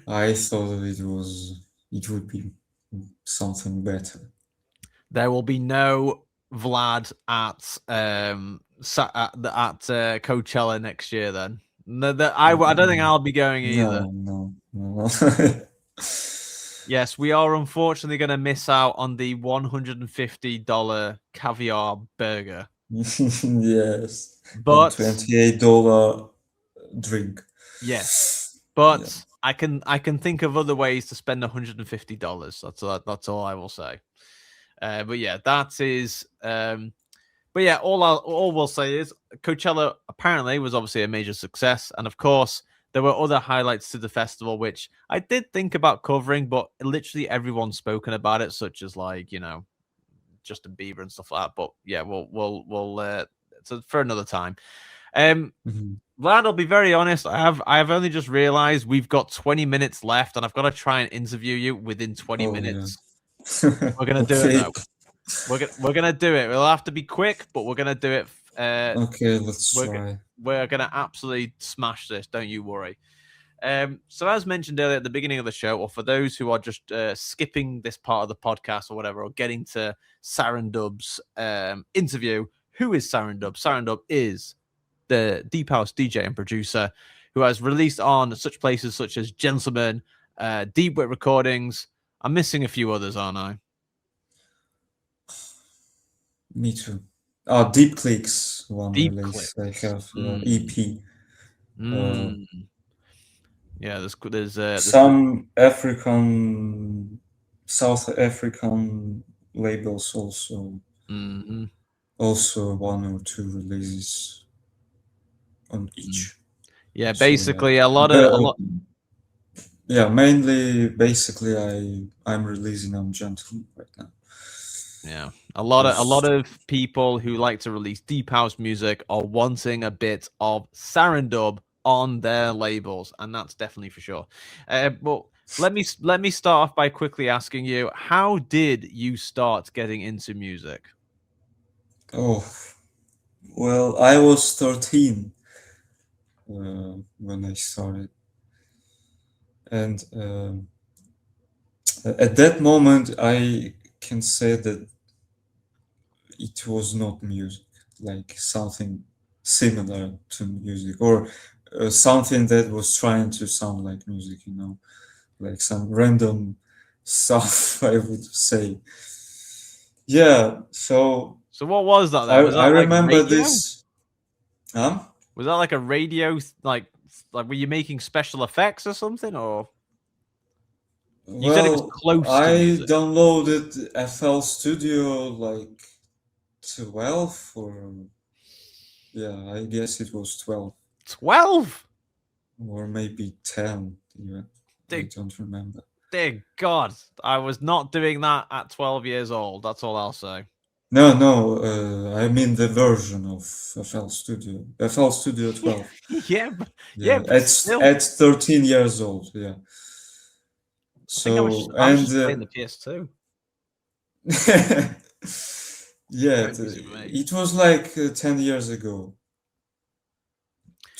I thought it would be something better. There will be no Vlad at Coachella next year. Then I don't think I'll be going either. No. Yes, we are unfortunately going to miss out on the $150 caviar burger. Yes, but $28 drink. Yes, but yeah. I can think of other ways to spend $150. That's all I will say. But yeah, that is. But yeah, all we'll say is Coachella apparently was obviously a major success, and of course there were other highlights to the festival which I did think about covering, but literally everyone's spoken about it, such as like Justin Bieber and stuff like that. But yeah, we'll so for another time. Vlad, I'll be very honest. I have only just realized we've got 20 minutes left, and I've got to try and interview you within 20 minutes. Yeah. We're gonna do it now. We're gonna do it. We'll have to be quick, but we're gonna do it. Okay, let's try. We're gonna absolutely smash this. Don't you worry. So as mentioned earlier at the beginning of the show, or for those who are just skipping this part of the podcast or whatever, or getting to Sarandub's interview, who is Sarandub? Sarandub is the Deep House DJ and producer who has released on such places such as Gentleman, Deep Wit Recordings. I'm missing a few others, aren't I? Me too. Deep Clicks one Deep release Clicks. I have EP. Yeah, there's some South African labels also. Also 1 or 2 releases on each. Yeah, So, basically a lot. Yeah, mainly basically I'm releasing on Gentle right now. Yeah, a lot of people who like to release deep house music are wanting a bit of Sarandub on their labels, and that's definitely for sure. But let me start off by quickly asking you, how did you start getting into music? Oh, well, I was 13 when I started, and at that moment I can say that it was not music, like something similar to music, or something that was trying to sound like music, you know, like some random stuff, I would say. Yeah, so what was that then? Was that I like remember radio? this. Was that like a radio, like were you making special effects or something, or you said it was close to I music? downloaded FL Studio like 12 or yeah, I guess it was 12. 12? Or maybe 10 even. I don't remember. Dear God, I was not doing that at 12 years old. That's all I'll say. No, I mean the version of FL Studio. FL Studio 12. yeah, but at 13 years old, yeah. I was just playing the PS2. Yeah, it was like 10 years ago.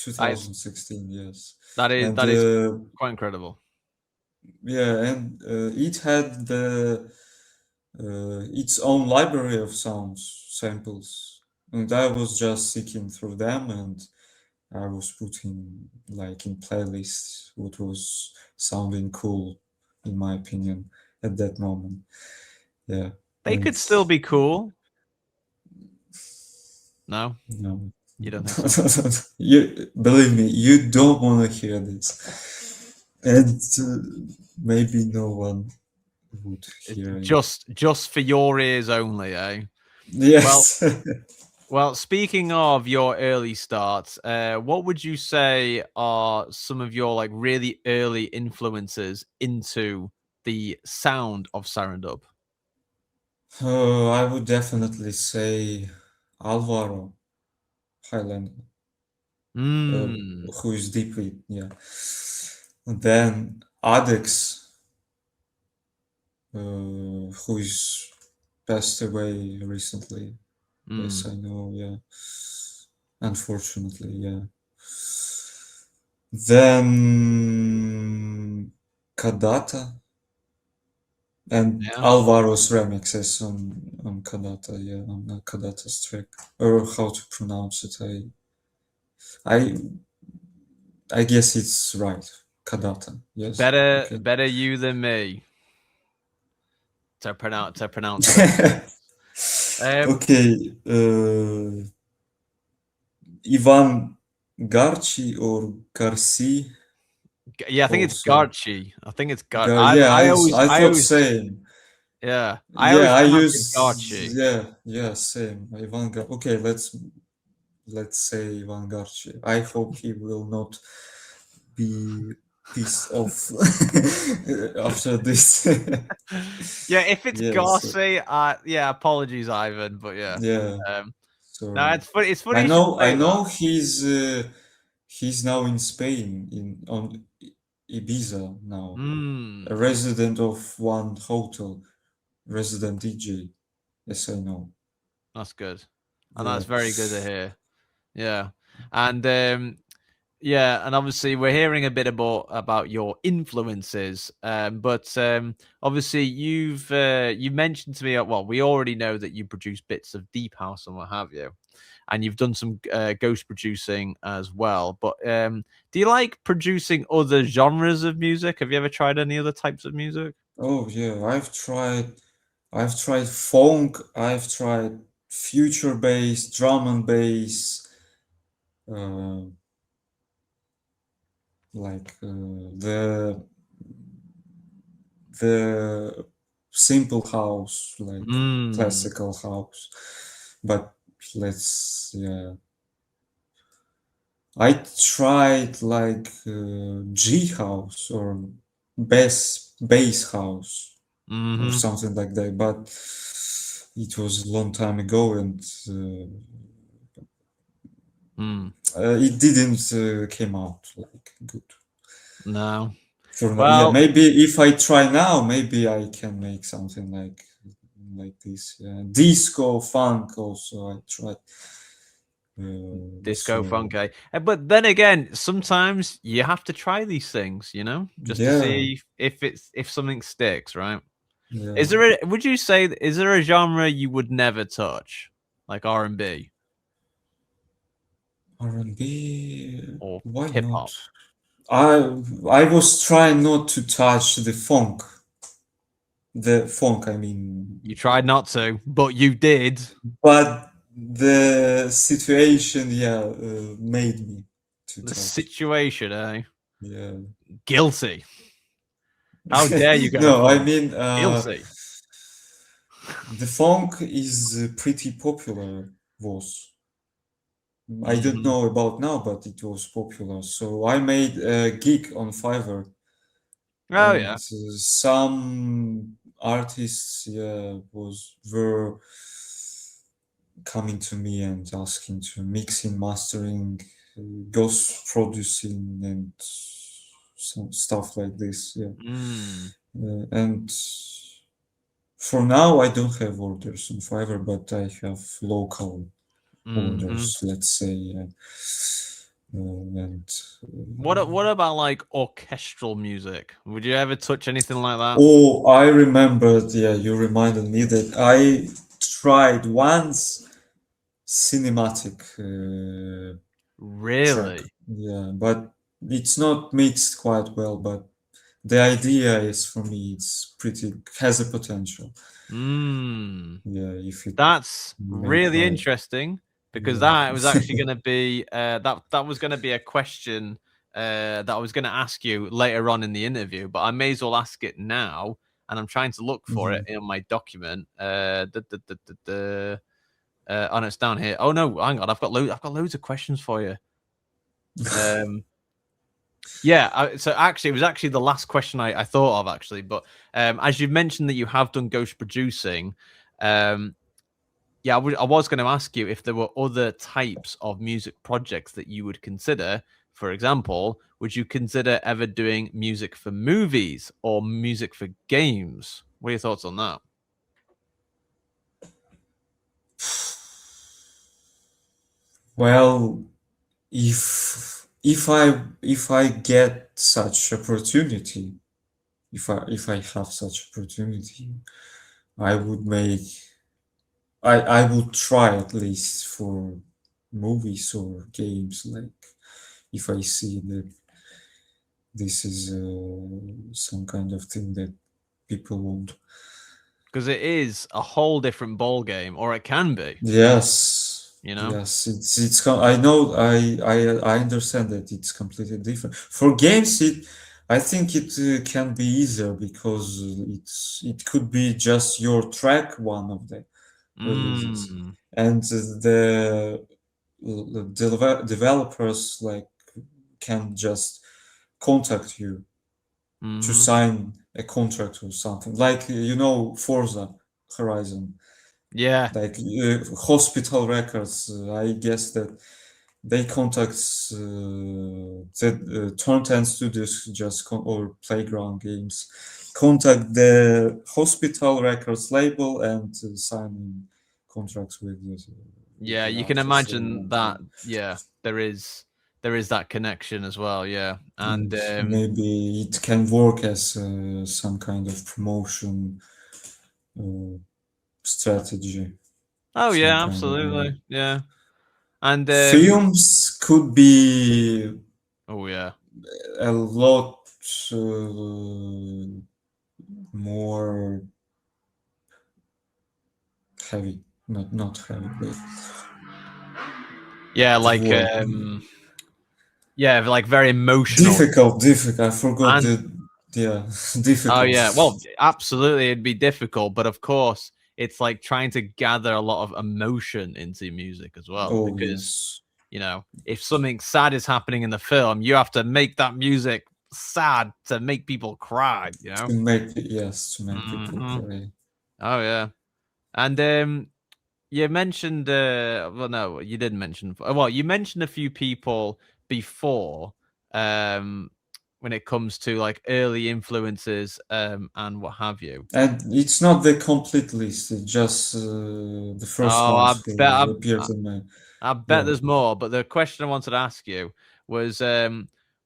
2016, yes. That is quite incredible. Yeah, and it had its own library of samples, and I was just seeking through them, and I was putting like in playlists what was sounding cool, in my opinion, at that moment. Yeah, they could still be cool. No, no, you don't think so? You believe me, you don't want to hear this, and maybe no one would hear it. Just for your ears only, eh? Yes. Well, speaking of your early starts, what would you say are some of your like really early influences into the sound of Sarandub? I would definitely say Alvaro Highlander, who is deeply, yeah. And then Adex, who is passed away recently. Yes, I know, yeah. Unfortunately, yeah. Then Kadata and Alvaro's remixes on Kadata, yeah, on Kadata's track, or how to pronounce it. I guess it's right, Kadata. Yes. Better you than me to pronounce it. Okay, Ivan Garci or Garci. Yeah, I think it's Garci. I think it's Garci. I thought same. Yeah, I use Garci. Yeah, same. Ivan Garci. Okay, let's say Ivan Garci. I hope he will not be pissed off after this. Yeah, if it's Garci, yeah, apologies, Ivan, but yeah. Yeah. No, it's funny. It's funny. I know he's now in Spain on Ibiza now, a resident of one hotel, resident DJ. Yes, I know. That's good, and that's very good to hear. Yeah, and yeah, and obviously we're hearing a bit about your influences, but obviously you mentioned to me. Well, we already know that you produce bits of deep house and what have you, and you've done some ghost producing as well. But do you like producing other genres of music? Have you ever tried any other types of music? Oh yeah, I've tried funk, I've tried future bass, drum and bass, like the simple house, like classical house. But I tried like G house or bass house or something like that, but it was a long time ago, and it didn't came out like good. No. Yeah, maybe if I try now, maybe I can make something like this. Yeah. Disco funk also I tried. Disco funk, but then again, sometimes you have to try these things, you know, just to see if something sticks, right? Yeah. Would you say, is there a genre you would never touch, like R&B? R&B, or why hip not? hop? I was trying not to touch the funk. The funk, I mean. You tried not to, but you did. But the situation, made me to the touch. situation, eh? Yeah. Guilty. How dare you go? No, I funk? mean, guilty. The funk is pretty popular. I don't know about now, but it was popular. So I made a gig on Fiverr. Oh and yeah. Some artists were coming to me and asking to mixing, mastering, ghost producing, and some stuff like this. Yeah. And for now, I don't have orders on Fiverr, but I have local orders, let's say. And What about like orchestral music? Would you ever touch anything like that? Oh, I remembered. Yeah, you reminded me that I tried once cinematic. Really? Track. Yeah, but it's not mixed quite well. But the idea is, for me, it's pretty has a potential. Yeah, if it That's made really right. interesting, because Yeah. that was actually going to be that was going to be a question that I was going to ask you later on in the interview, but I may as well ask it now, and I'm trying to look for it in my document. And it's down here. Oh no, hang on, I've got loads of questions for you. Yeah, so actually, it was actually the last question I thought of, actually. But as you've mentioned that you have done ghost producing, yeah, I was going to ask you if there were other types of music projects that you would consider. For example, would you consider ever doing music for movies or music for games? What are your thoughts on that? Well, if I get such opportunity, if I have such opportunity, I would I would try at least for movies or games, like if I see that this is some kind of thing that people want. Because it is a whole different ball game, or it can be. Yes. You know? Yes, I know, I understand that it's completely different. For games, I think it can be easier because it could be just your track, one of the releases, and the developers like can just contact you to sign a contract or something, like Forza Horizon. Yeah, like hospital records. I guess that they contact the Turn 10 Studios, or Playground Games, contact the hospital records label and sign contracts with yeah, you can imagine that. Yeah, there is that connection as well. Yeah, and maybe it can work as some kind of promotion strategy. oh some yeah, kind of, absolutely, yeah. And films could be oh yeah, a lot more heavy. not heavy, but Yeah, like word. yeah, like very emotional. Difficult. I forgot And- difficult. Oh yeah, well, absolutely, it'd be difficult, but of course, it's like trying to gather a lot of emotion into music as well. Oh, Because yes. you know, if something sad is happening in the film, you have to make that music sad to make people cry. You know, To make people cry. Oh yeah, and you mentioned well, no, you didn't mention. Well, you mentioned a few people before. When it comes to like early influences and what have you. And it's not the complete list. It's just the first Oh, ones who appeared in my. I bet there's more. But the question I wanted to ask you was,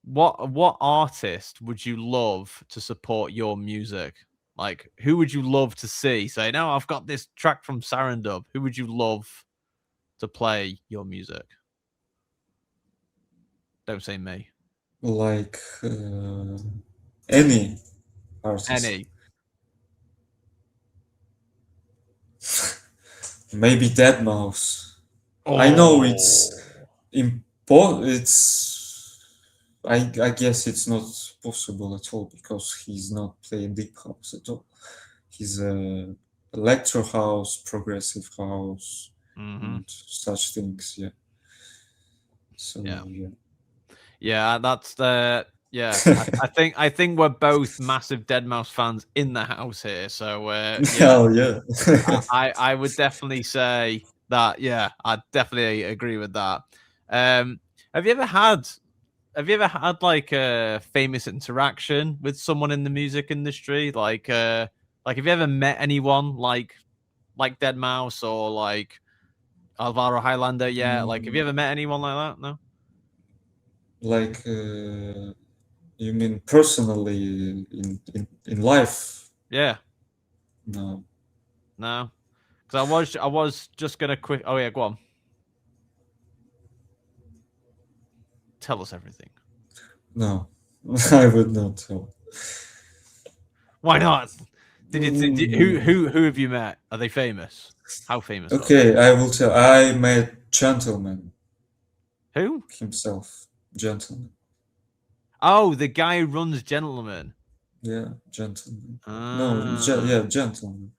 what artist would you love to support your music? Like, who would you love to see? Say, no, I've got this track from Sarandub. Who would you love to play your music? Don't say me. Like any artist. Any. Maybe Deadmau5. Oh. I know it's I guess it's not possible at all because he's not playing deep house at all. He's electro house, progressive house, and such things. Yeah. So yeah, that's the yeah. I think we're both massive Deadmau5 fans in the house here. So hell yeah. I would definitely say that. Yeah, I definitely agree with that. Have you ever had like a famous interaction with someone in the music industry? Like have you ever met anyone like Deadmau5 or like Alvaro Highlander? Yeah, like have you ever met anyone like that? No. Like you mean personally in life? Yeah. No. No. Because I was just gonna quick. Oh yeah, go on. Tell us everything. No, I would not tell. Why not? Who have you met? Are they famous? How famous? Okay, I will tell. I met Gentleman. Who? Himself, Gentleman. Oh, the guy who runs Gentleman. Yeah, Gentleman. Ah. Gentleman.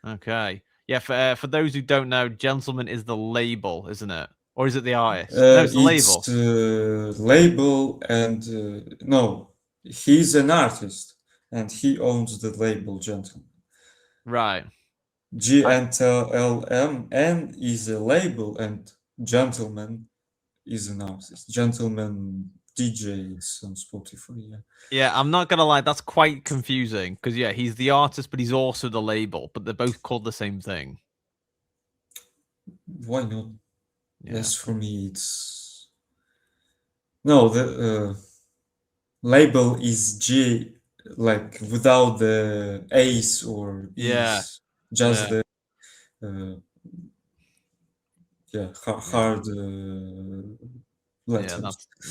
Okay. Yeah, for those who don't know, Gentleman is the label, isn't it? Or is it the artist? No, it's the label. It's label and no, he's an artist and he owns the label Gentleman. Right. GNTLM is a label and Gentleman is an artist. Gentleman DJ is on Spotify. Yeah. Yeah, I'm not gonna lie, that's quite confusing because yeah, he's the artist, but he's also the label, but they're both called the same thing. Why not? Yeah. Yes, for me it's no. The label is G, like without the A's or E's, just the hard. Yeah,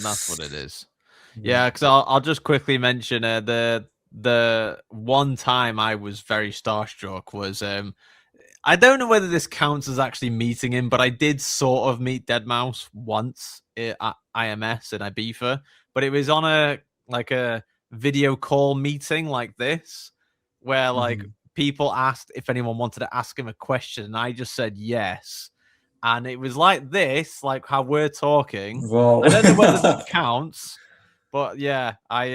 that's what it is. Yeah, because I'll just quickly mention the one time I was very starstruck was I don't know whether this counts as actually meeting him, but I did sort of meet Deadmau5 once at IMS in Ibiza, but it was on a video call meeting like this, where like people asked if anyone wanted to ask him a question, and I just said yes. And it was like this, like how we're talking. Wow. I don't know whether that counts, but yeah, I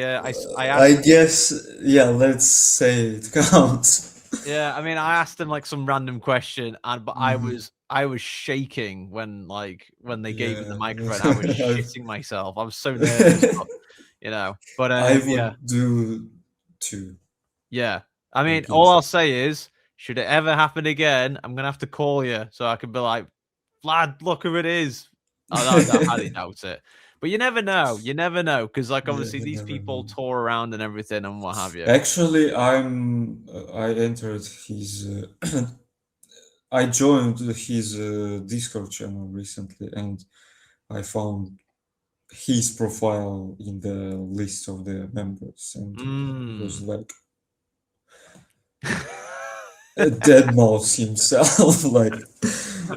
guess let's say it counts. Yeah, I mean, I asked him like some random question, but I was shaking when they gave me the microphone. I was shitting myself. I was so nervous, but I would do too. Yeah, I mean, all I'll say is, should it ever happen again, I'm gonna have to call you so I can be like, Vlad, look who it is. I highly doubt it, but you never know. You never know because, like, obviously these people tour around and everything and what have you. Actually, I entered his. I joined his Discord channel recently, and I found his profile in the list of the members, and it was like Dead Mouse himself. Like,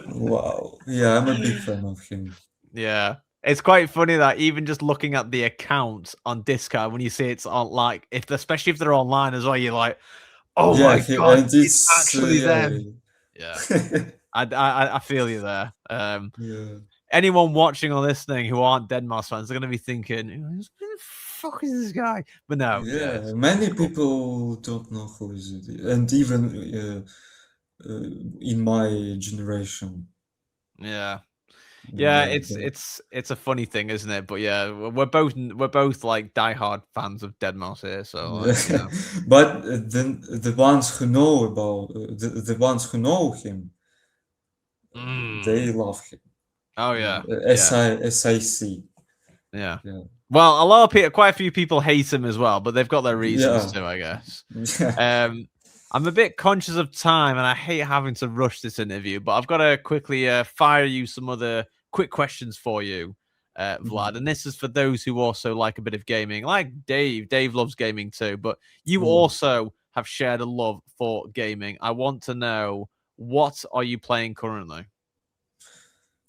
wow. Yeah, I'm a big fan of him. Yeah. It's quite funny that even just looking at the account on Discord, when you see it's on, like, especially if they're online as well, you're like, oh Yeah, my god, and it's it's actually yeah, them. Yeah. I feel you there. yeah. Anyone watching or listening who aren't Deadmau5 fans are going to be thinking, who the fuck is this guy? But no, Yeah, many people don't know who is it, and even in my generation. yeah. Yeah, but- it's a funny thing, isn't it? But yeah, we're both like diehard fans of Deadmau5 here, so like, you know. But then the ones who know about the ones who know him, they love him. Oh yeah, As I see. Yeah. Yeah. Well, a lot of people, quite a few people hate him as well, but they've got their reasons Yeah. too, I guess. Yeah. I'm a bit conscious of time, and I hate having to rush this interview, but I've got to quickly fire you some other quick questions for you, Vlad. And this is for those who also like a bit of gaming, like Dave. Dave loves gaming too, but you also have shared a love for gaming. I want to know, what are you playing currently?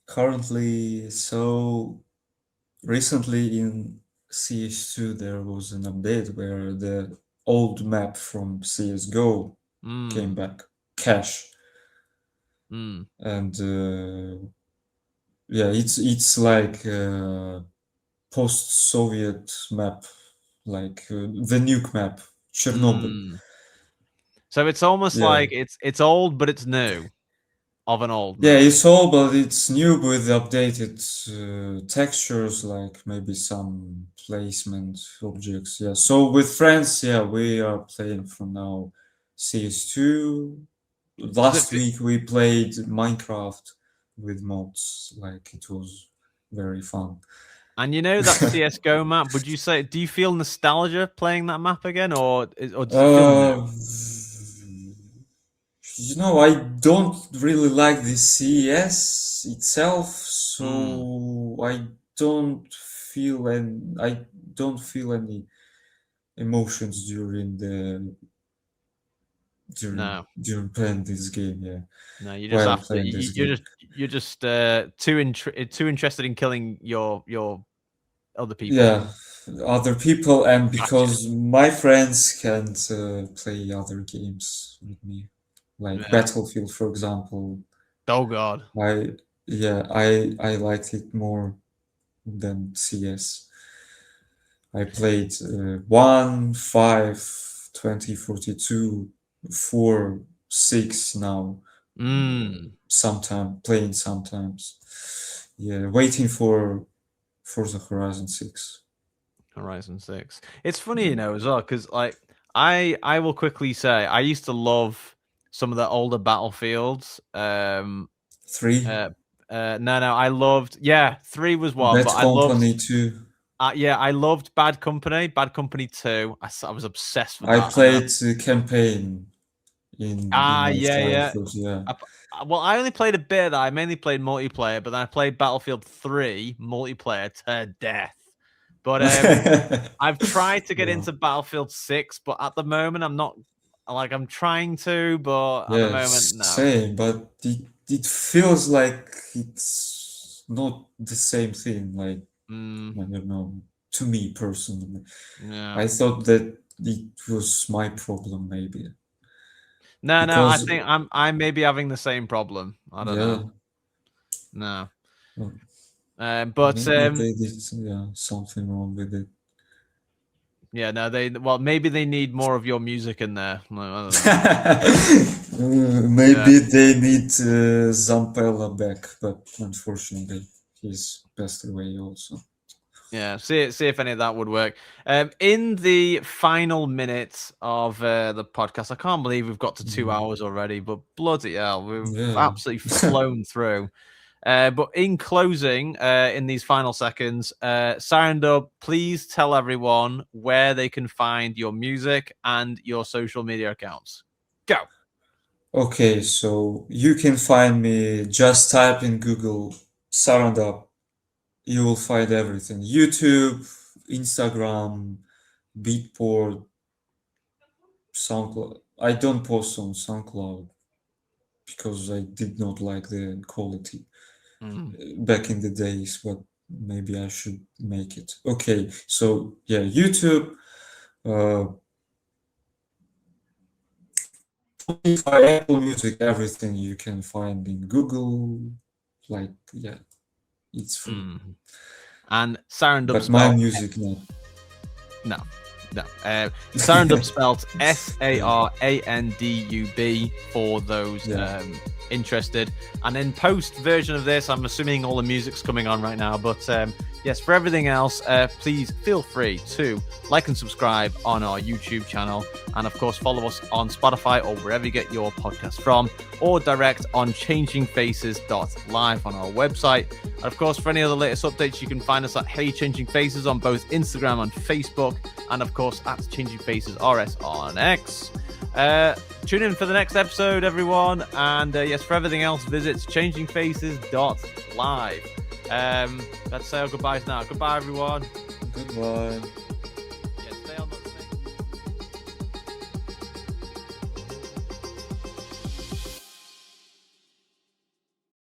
Currently, so recently in CS2 there was an update where the old map from CSGO came back, Cache. And yeah, it's like post-Soviet map, like the nuke map, Chernobyl. So it's almost Yeah. like it's old, but it's new, of an old Yeah, map. it's old, but it's new with updated textures, like maybe some placement objects. Yeah. So with friends, yeah, we are playing for now CS2. Last week we played Minecraft with mods. Like, it was very fun. And you know that CS:GO map? Would you say? Do you feel nostalgia playing that map again, or does it feel new? You know, I don't really like the CS itself, so I don't feel any emotions during during playing this game. Yeah. No, you just While have to. playing this game. You're just too interested in killing your other people. Yeah, other people, and because my friends can't play other games with me, like Yeah. Battlefield, for example. Oh God. I liked it more than CS. I played 1, 5, 2042, 4, 6 now. Sometimes. Yeah, waiting for Forza Horizon 6. Horizon 6. It's funny, you know, as well, because like I will quickly say I used to love some of the older Battlefields. 3. No, I loved 3 was one, Bad but I loved Company 2. I loved Bad Company 2. I was obsessed with I that. played the campaign in my Yeah. childhood, yeah. Well, I only played a bit of that. I mainly played multiplayer, but then I played Battlefield 3 multiplayer to death. But I've tried to get into Battlefield 6, but at the moment I'm not. Like, I'm trying to, but at the moment, no. Same, but it feels like it's not the same thing. Like, I don't know, to me personally. Yeah. I thought that it was my problem, maybe. No, I Because- think I may be having the same problem. I don't know. No. But maybe they did something wrong with it. Yeah, no, maybe they need more of your music in there. I don't know. Maybe they need Zampella back, but unfortunately he's passed away also. Yeah, see if any of that would work. In the final minutes of the podcast, I can't believe we've got to 2 hours already, but bloody hell, we've absolutely flown through. But in closing, in these final seconds, Sarandub, please tell everyone where they can find your music and your social media accounts. Go. Okay, so you can find me, just type in Google Sarandub. You will find everything. YouTube, Instagram, Beatport, SoundCloud. I don't post on SoundCloud because I did not like the quality back in the days, but maybe I should make it. Okay, so yeah, YouTube, Spotify, Apple Music, everything you can find in Google. Like, yeah, it's free. And Sarandub But my spelled music, no. No. Sarandub spelled Sarandub for those interested. And in post version of this, I'm assuming all the music's coming on right now, but yes, for everything else, please feel free to like and subscribe on our YouTube channel, and of course follow us on Spotify or wherever you get your podcast from, or direct on changingfaces.live on our website. And of course, for any other latest updates, you can find us at Hey Changing Faces on both Instagram and Facebook, and of course at Changing Faces RS on X. Tune in for the next episode, everyone, and yes, for everything else, visit changingfaces.live. Let's say our goodbyes now. Goodbye, everyone. Goodbye.